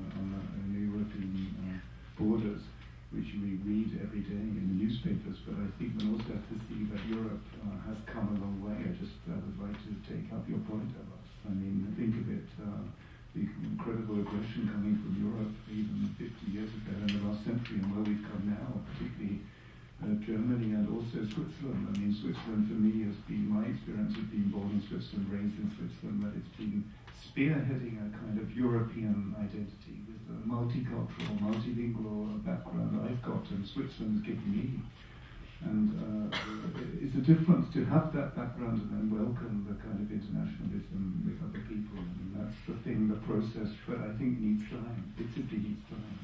[SPEAKER 3] European borders, which we read every day in the newspapers. But I think one also has to see that Europe has come a long way. I would like to take up your point, Abbas. I mean, think of it, the incredible aggression coming from Europe even 50 years ago in the last century, and where we've come now, particularly Germany and also Switzerland. I mean, Switzerland for me has been, my experience of being born in Switzerland, raised in Switzerland, that it's been spearheading a kind of European identity with a multicultural, multilingual background I've got, and Switzerland has given me. And it's a difference to have that background and then welcome the kind of internationalism with other people. I mean, that's the thing, the process, but I think needs time. It simply needs time.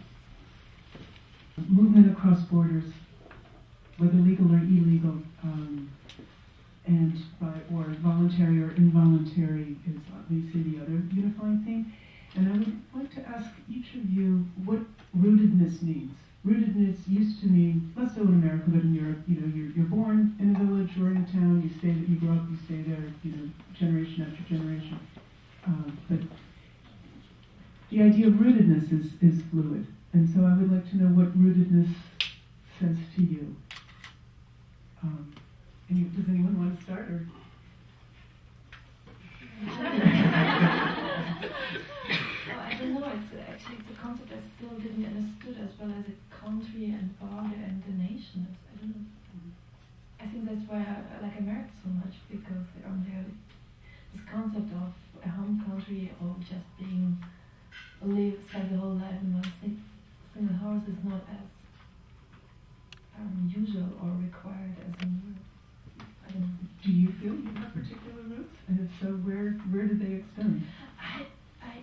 [SPEAKER 1] Movement across borders, whether legal or illegal, and or voluntary or involuntary, is obviously the other unifying thing. And I would like to ask each of you what rootedness means. Rootedness used to mean, less so in America, but in Europe, you're born in a village or in a town, you grow up, you stay there, generation after generation. But the idea of rootedness is fluid. And so I would like to know what rootedness says to you. Does anyone want to start? Or?
[SPEAKER 2] I don't know, it's a concept I still didn't understood, as well as a country and border and the nation. I don't know. I think that's why I like America so much, because this concept of a home country or just spend the whole life in one single house is not as usual or required as in Europe. I don't know.
[SPEAKER 1] Do you feel you have particular roots? And if so, where do they extend?
[SPEAKER 2] I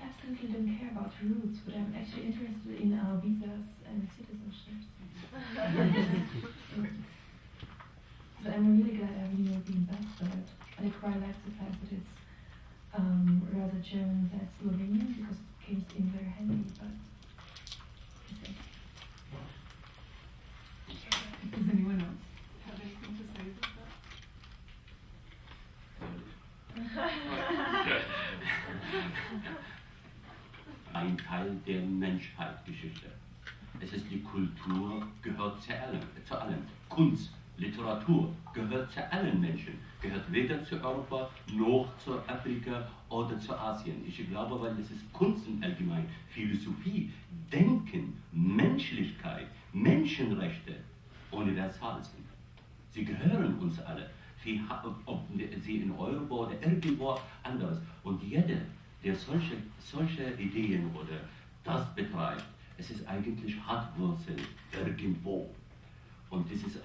[SPEAKER 2] absolutely don't care about roots, but I'm actually interested in our visas and citizenships. So I'm really glad I have a European passport. I quite like the fact that it's rather German than Slovenian, because it came in very handy, but
[SPEAKER 1] Does anyone else have anything to say about
[SPEAKER 4] Ein Teil der Menschheitsgeschichte. Es ist die Kultur, gehört zu allem. Kunst, Literatur gehört zu allen Menschen. Gehört weder zu Europa noch zu Afrika oder zu Asien. Ich glaube, weil es ist Kunst im Allgemeinen, Philosophie, Denken, Menschlichkeit, Menschenrechte universal sind. Sie gehören uns alle. Ob sie in Europa oder irgendwo anders. Und jeder, der solche Ideen oder das betreibt, es ist eigentlich hat Wurzel irgendwo. Und das ist,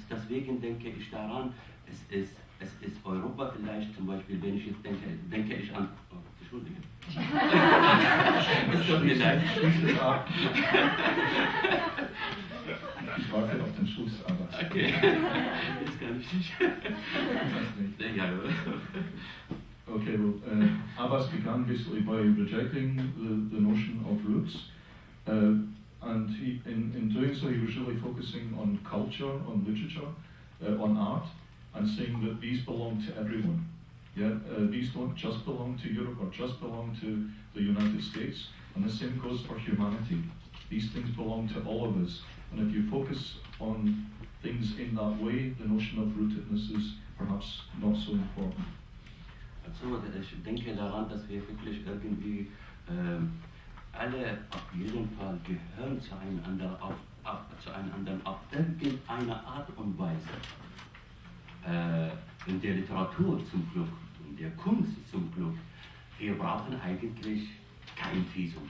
[SPEAKER 4] deswegen denke ich daran, es ist Europa vielleicht zum Beispiel, wenn ich jetzt denke ich an, Entschuldige. Es tut mir leid.
[SPEAKER 5] Ich warte auf den Schluss, aber.
[SPEAKER 4] Okay, das kann ich nicht. Ja.
[SPEAKER 5] Okay, well, Abbas began basically by rejecting the notion of roots, and he, in doing so, he was really focusing on culture, on literature, on art, and saying that these belong to everyone. Yeah, these don't just belong to Europe or just belong to the United States, and the same goes for humanity. These things belong to all of us, and if you focus on things in that way, the notion of rootedness is perhaps not so important.
[SPEAKER 4] Also, ich denke daran, dass wir wirklich irgendwie alle auf jeden Fall gehören zueinander auf irgendeine Art und Weise. In der Literatur zum Glück, in der Kunst zum Glück, wir brauchen eigentlich kein Visum,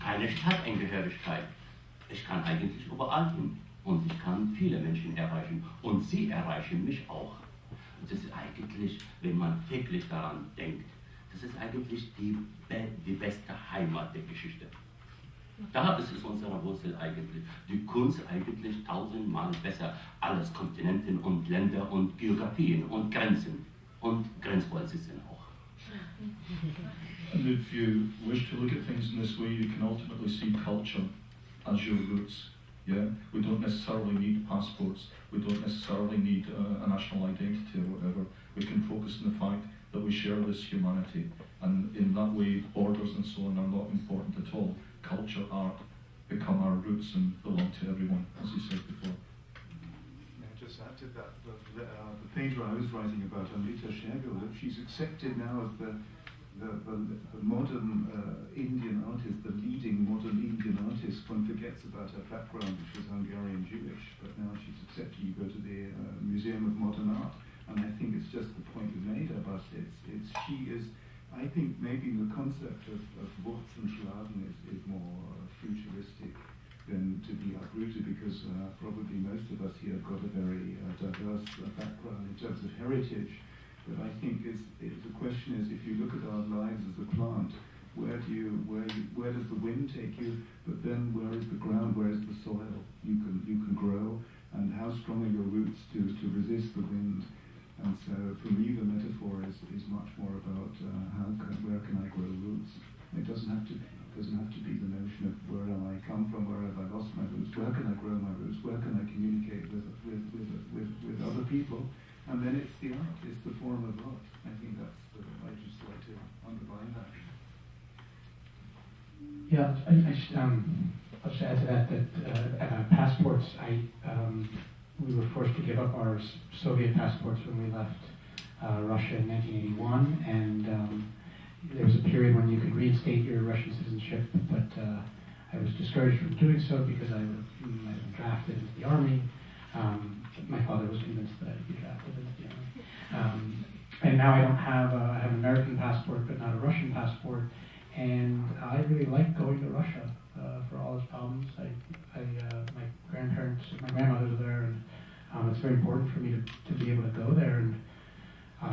[SPEAKER 4] keine Staatsangehörigkeit. Ich kann eigentlich überall hin und ich kann viele Menschen erreichen und sie erreichen mich auch. Und das ist eigentlich, wenn man wirklich daran denkt, das ist eigentlich die beste Heimat der Geschichte. Da ist es unsere Wurzel eigentlich. Die Kunst eigentlich 1000-mal besser. Alles Kontinenten und Länder und Geografien und Grenzen. Und Grenzpolizisten auch.
[SPEAKER 5] And if you wish to look at things in this way, you can ultimately see culture as your roots. Yeah, we don't necessarily need passports. We don't necessarily need a national identity or whatever. We can focus on the fact that we share this humanity, and in that way borders and so on are not important at all. Culture, art become our roots and belong to everyone, as you said before.
[SPEAKER 3] May I just add to that, the painter I was writing about, Amrita Shergill, that she's accepted now as the modern Indian artist, the leading modern Indian artist. One forgets about her background, which was Hungarian Jewish, but now she's accepted. You go to the Museum of Modern Art, and I think it's just the point you made, Abbas. She is, I think maybe the concept of Wurz and Schlagen is more futuristic than to be uprooted, because probably most of us here have got a very diverse background in terms of heritage. But I think the question is, if you look at our lives as a plant, where does the wind take you? But then where is the ground? Where is the soil? You can grow, and how strong are your roots to resist the wind? And so for me, the metaphor is much more about where can I grow roots? It doesn't have to be the notion of where am I come from, where have I lost my roots? Where can I grow my roots? Where can I communicate with other people? And then it's the art, it's the form of art. I think I just like to underline that.
[SPEAKER 6] Yeah, I'll just add to that passports, we were forced to give up our Soviet passports when we left Russia in 1981, and there was a period when you could reinstate your Russian citizenship, but I was discouraged from doing so because I might have been drafted into the army. My father was convinced that I'd be drafted into the army. And now I have an American passport, but not a Russian passport. And I really like going to Russia for all its problems. My grandmothers are there, and it's very important for me to be able to go there. And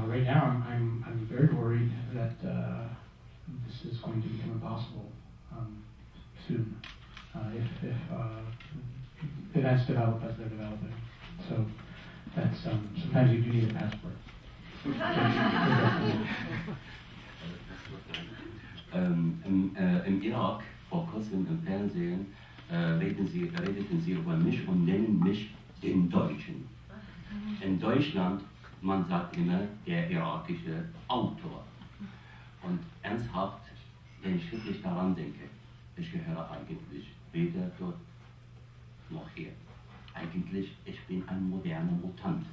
[SPEAKER 6] right now, I'm very worried that this is going to become impossible soon if events develop as they're developing. So that's sometimes you do need a passport.
[SPEAKER 4] Im Irak, vor kurzem im Fernsehen, redeten sie über mich und nennen mich den Deutschen. In Deutschland, man sagt immer der irakische Autor. Und ernsthaft, wenn ich wirklich daran denke, ich gehöre eigentlich weder dort noch hier. Eigentlich, ich bin ein moderner Mutant.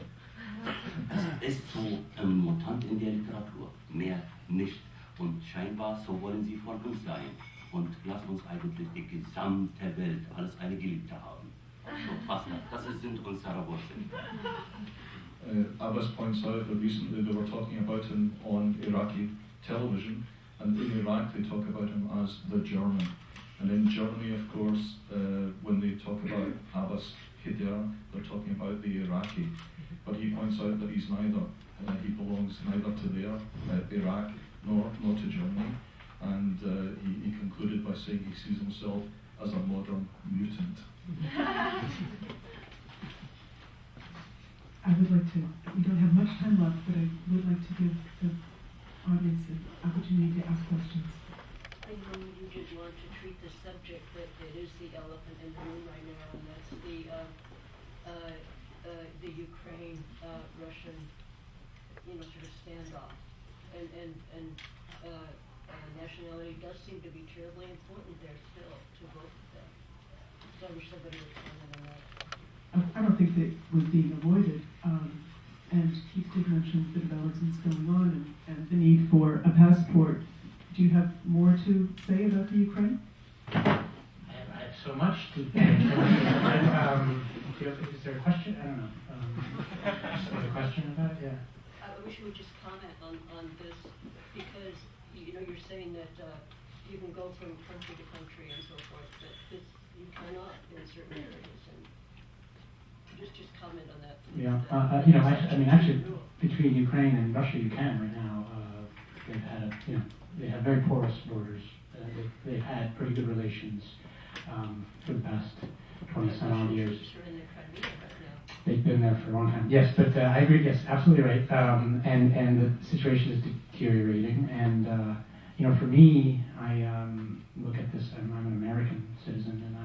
[SPEAKER 4] Es ist so ein Mutant in der Literatur, mehr nicht. Und scheinbar so wollen sie von uns sein. Und lassen uns eigentlich die gesamte Welt als eine Geliebte haben. So, basta. Das sind unsere Wurzeln.
[SPEAKER 5] Abbas points out that recently they were talking about him on Iraqi television, and in Iraq they talk about him as the German. And in Germany, of course, when they talk about Abbas Khider, they're talking about the Iraqi. But he points out that he's neither. He belongs neither to their Iraq nor to Germany. And he concluded by saying he sees himself as a modern mutant.
[SPEAKER 1] I would like to, we don't have much time left, but I would like to give the audience an opportunity to ask questions.
[SPEAKER 7] I know you did want to treat the subject that is the elephant in the room right now, and that's the Ukraine-Russian, sort of standoff. And nationality does seem to be terribly important there still to both of them. So I wish somebody would comment on that.
[SPEAKER 1] I don't think that was being avoided. And Keith did mention the developments going on and the need for a passport. Do you have more to say about the Ukraine?
[SPEAKER 6] I have so much to say. Is there a question? I don't know. Is there a question about it? Yeah.
[SPEAKER 7] I wish you would just comment on this, because you're saying that you can go from country to country and so forth, but you cannot in certain areas. And just comment on that.
[SPEAKER 6] Yeah. Actually, between Ukraine and Russia, you can right now. They've had they have very porous borders. They've had pretty good relations for the past 20-some odd years. They've been there for a long time. Yes, but I agree. Yes, absolutely right. And the situation is deteriorating. And for me, I look at this. I'm an American citizen, and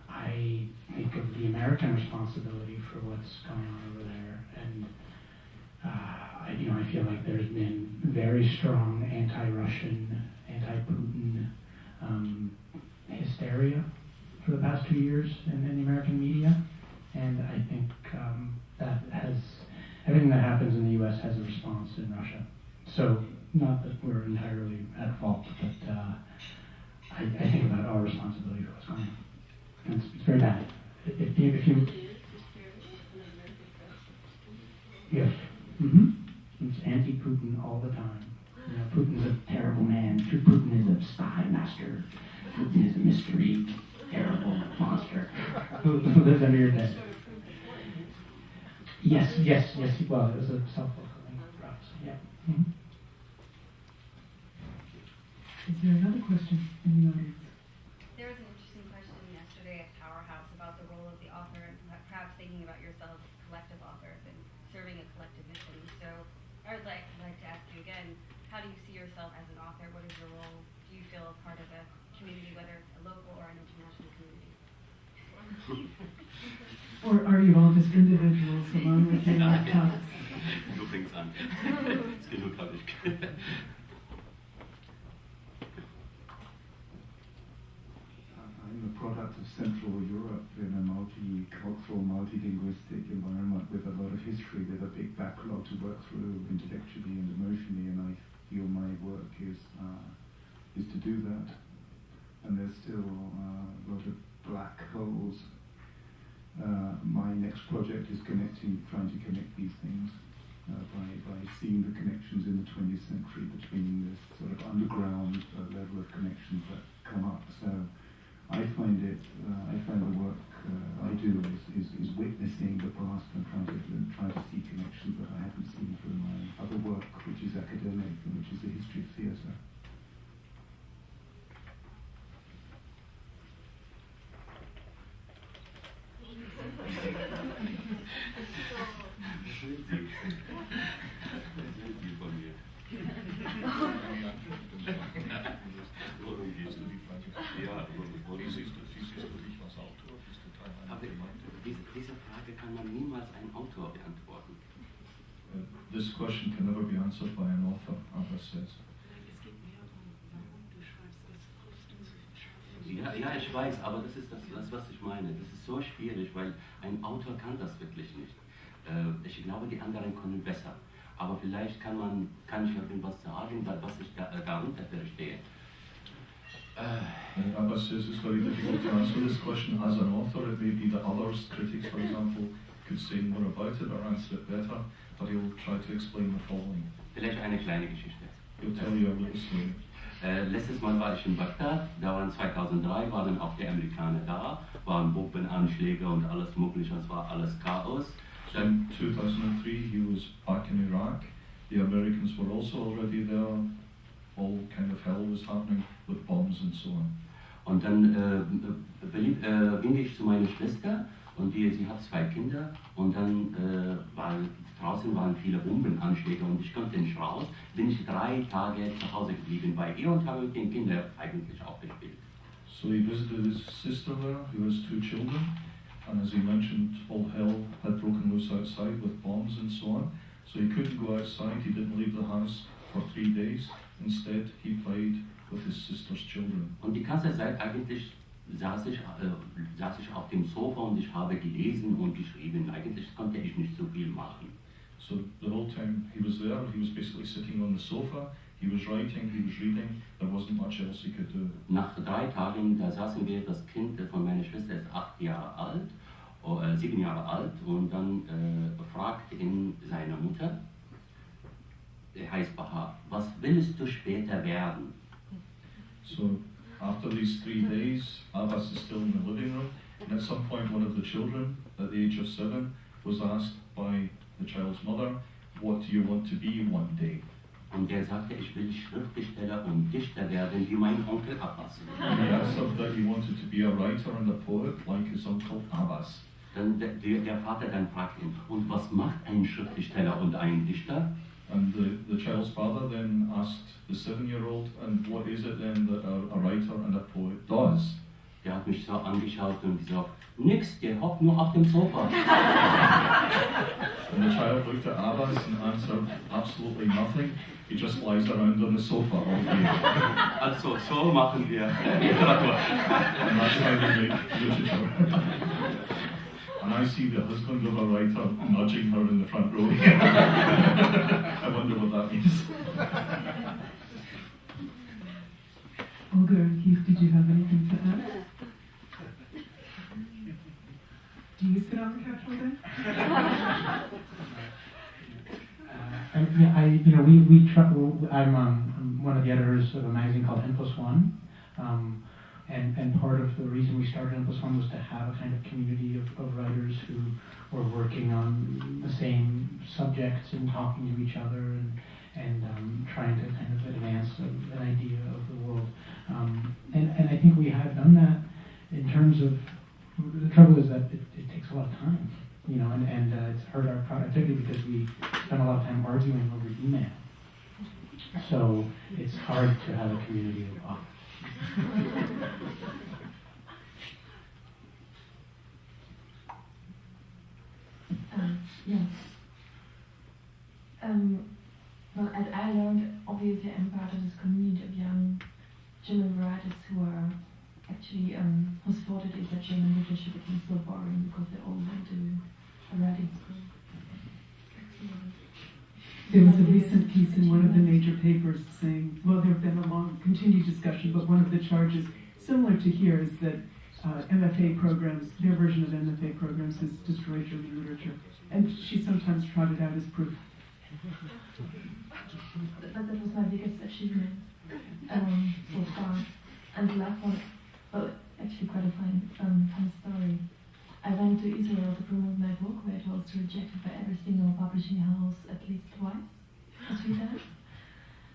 [SPEAKER 6] I think of the American responsibility for what's going on over there. And feel like there's been very strong anti-Russian, anti-Putin hysteria for the past 2 years in the American media, and I think that everything that happens in the U.S. has a response in Russia. So, not that we're entirely at fault, but I think about our responsibility for what's going on. And it's very bad. If you yes, it's anti-Putin all the time. You know, Putin's a terrible man. Putin is a spy master. Putin is a mystery, terrible monster who lives under your bed. Yes. Well, it was a self-fulfilling prophecy. Yeah. Mm-hmm.
[SPEAKER 1] Is there another question in the audience?
[SPEAKER 8] There was an interesting question yesterday at Powerhouse about the role of the author and perhaps thinking about yourselves as collective authors and serving a collective mission. So I would like to ask you again, how do you see yourself as an author? What is your role? Do you feel a part of a community, whether it's a local or an international community?
[SPEAKER 1] Or are you all just individuals alone with your laptops?
[SPEAKER 4] Du fängst an. Ist genug, habe ich.
[SPEAKER 3] I'm a product of Central Europe in a multicultural, multilinguistic environment with a lot of history, with a big backlog to work through intellectually and emotionally, and I feel my work is to do that. And there's still a lot of black holes. My next project is trying to connect these things by seeing the connections in the 20th century between this sort of underground level of connections that come up. So I find the work I do is witnessing the past and trying to see connections that I haven't seen through my other work, which is academic and which is the history of theatre.
[SPEAKER 4] Diese Frage kann man niemals einem Autor beantworten.
[SPEAKER 5] This question can never be answered by an author, Abbas says.
[SPEAKER 4] Ja, ich weiß, aber das ist das, was ich meine. Das ist so schwierig, weil ein Autor kann das wirklich nicht. Ich glaube, die anderen können besser. Aber vielleicht kann ich irgendwas sagen, was ich darunter verstehe.
[SPEAKER 5] Abbas says it's very difficult to answer this question as an author. It may be that others, critics for example, could say more about it or answer it better, but he'll try to explain the following.
[SPEAKER 4] Vielleicht eine kleine Geschichte.
[SPEAKER 5] He'll tell you a little story.
[SPEAKER 4] Letztes Mal war ich in Bagdad, da waren 2003, waren auch die Amerikaner da, waren Bombenanschläge und alles mögliche, es war alles Chaos.
[SPEAKER 5] So in 2003 he was back in Iraq, the Americans were also already there, all kind of hell was happening with bombs and so on.
[SPEAKER 4] Und dann ging ich zu meiner Schwester und sie hat 2 Kinder und dann draußen waren viele Bombenanschläge und ich konnte nicht raus. Bin ich 3 Tage zu Hause geblieben bei ihr und habe mit den Kindern eigentlich auch gespielt.
[SPEAKER 5] So he visited his sister there, who has 2 children, and as he mentioned, all hell had broken loose outside with bombs and so on. So he couldn't go outside, he didn't leave the house for 3 days. Instead, he played with his sister's children.
[SPEAKER 4] Und die ganze Zeit eigentlich saß ich auf dem Sofa und ich habe gelesen und geschrieben. Eigentlich konnte ich nicht so viel machen.
[SPEAKER 5] So the whole time he was there, he was basically sitting on the sofa, he was writing, he was reading, there wasn't much else he could do.
[SPEAKER 4] Nach 3 Tagen, da saßen wir, das Kind von meiner Schwester ist 7 Jahre alt und dann fragte ihn seine Mutter, er heißt Baha, was willst du später werden?
[SPEAKER 5] So after these 3 days, Abbas is still in the living room, and at some point one of the children, at the age of 7, was asked by the child's mother, what do you want to be one day?
[SPEAKER 4] Und er sagte, ich will Schriftsteller und Dichter werden, wie mein Onkel Abbas.
[SPEAKER 5] And he answered that he wanted to be a writer and a poet like his uncle Abbas.
[SPEAKER 4] Dann der Vater dann fragt ihn, und was macht ein Schriftsteller und ein Dichter?
[SPEAKER 5] And the child's father then asked the 7-year-old, and what is it then that a writer and a poet does?
[SPEAKER 4] Der hat mich so angeschaut und gesagt, nix, der hockt nur auf dem Sofa.
[SPEAKER 5] And the child looked at Abbas and answered, absolutely nothing. He just lies around on the sofa all day.
[SPEAKER 4] Also, so machen wir Literatur.
[SPEAKER 5] And that's how we make literature. And I see the husband of a writer nudging her in the front row. I wonder what that means.
[SPEAKER 1] Olga and Keith, did you have anything to add? Do you sit on the couch all day?
[SPEAKER 6] I'm one of the editors of a magazine called N+1, and part of the reason we started N+1 was to have a kind of community of writers who were working on the same subjects and talking to each other and trying to kind of advance an idea of the world. And I think we have done that in terms of, the trouble is that it takes a lot of time, and it's hurt our productivity because we spend a lot of time arguing over email. So it's hard to have a community of authors.
[SPEAKER 2] Yes. Well, as I learned, obviously I'm part of this community of young German writers who are actually, whose thought it is that German literature became so boring because they all went to a writing school.
[SPEAKER 1] There was a recent piece in one of the major papers saying, well, there have been a long continued discussion, but one of the charges similar to here is that MFA programs, their version of MFA programs has destroyed German literature. And she sometimes trotted out as proof.
[SPEAKER 2] But that was my biggest achievement so far. And the last one, well, actually quite a fun story. I went to Israel to promote my book, where it was rejected by every single publishing house at least twice, or 3 times.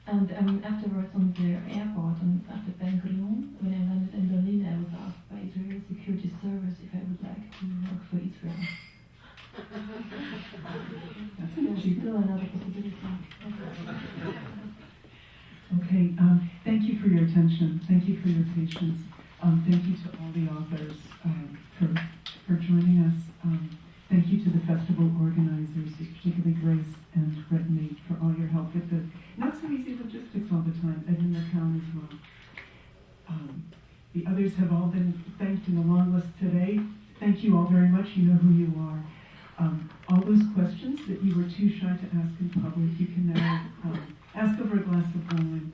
[SPEAKER 2] And afterwards on the airport, after Ben Gurion, when I landed in Berlin, I was asked by Israeli security service if I would like to work for Israel.
[SPEAKER 1] That's
[SPEAKER 2] Still another possibility.
[SPEAKER 1] Okay, thank you for your attention. Thank you for your patience. Thank you to all the authors for joining us. Thank you to the festival organizers, particularly Grace and Brittany, for all your help with the not so easy logistics all the time, and in McCown as well. The others have all been thanked in the long list today. Thank you all very much. You know who you are. All those questions that you were too shy to ask in public, you can now ask over a glass of wine.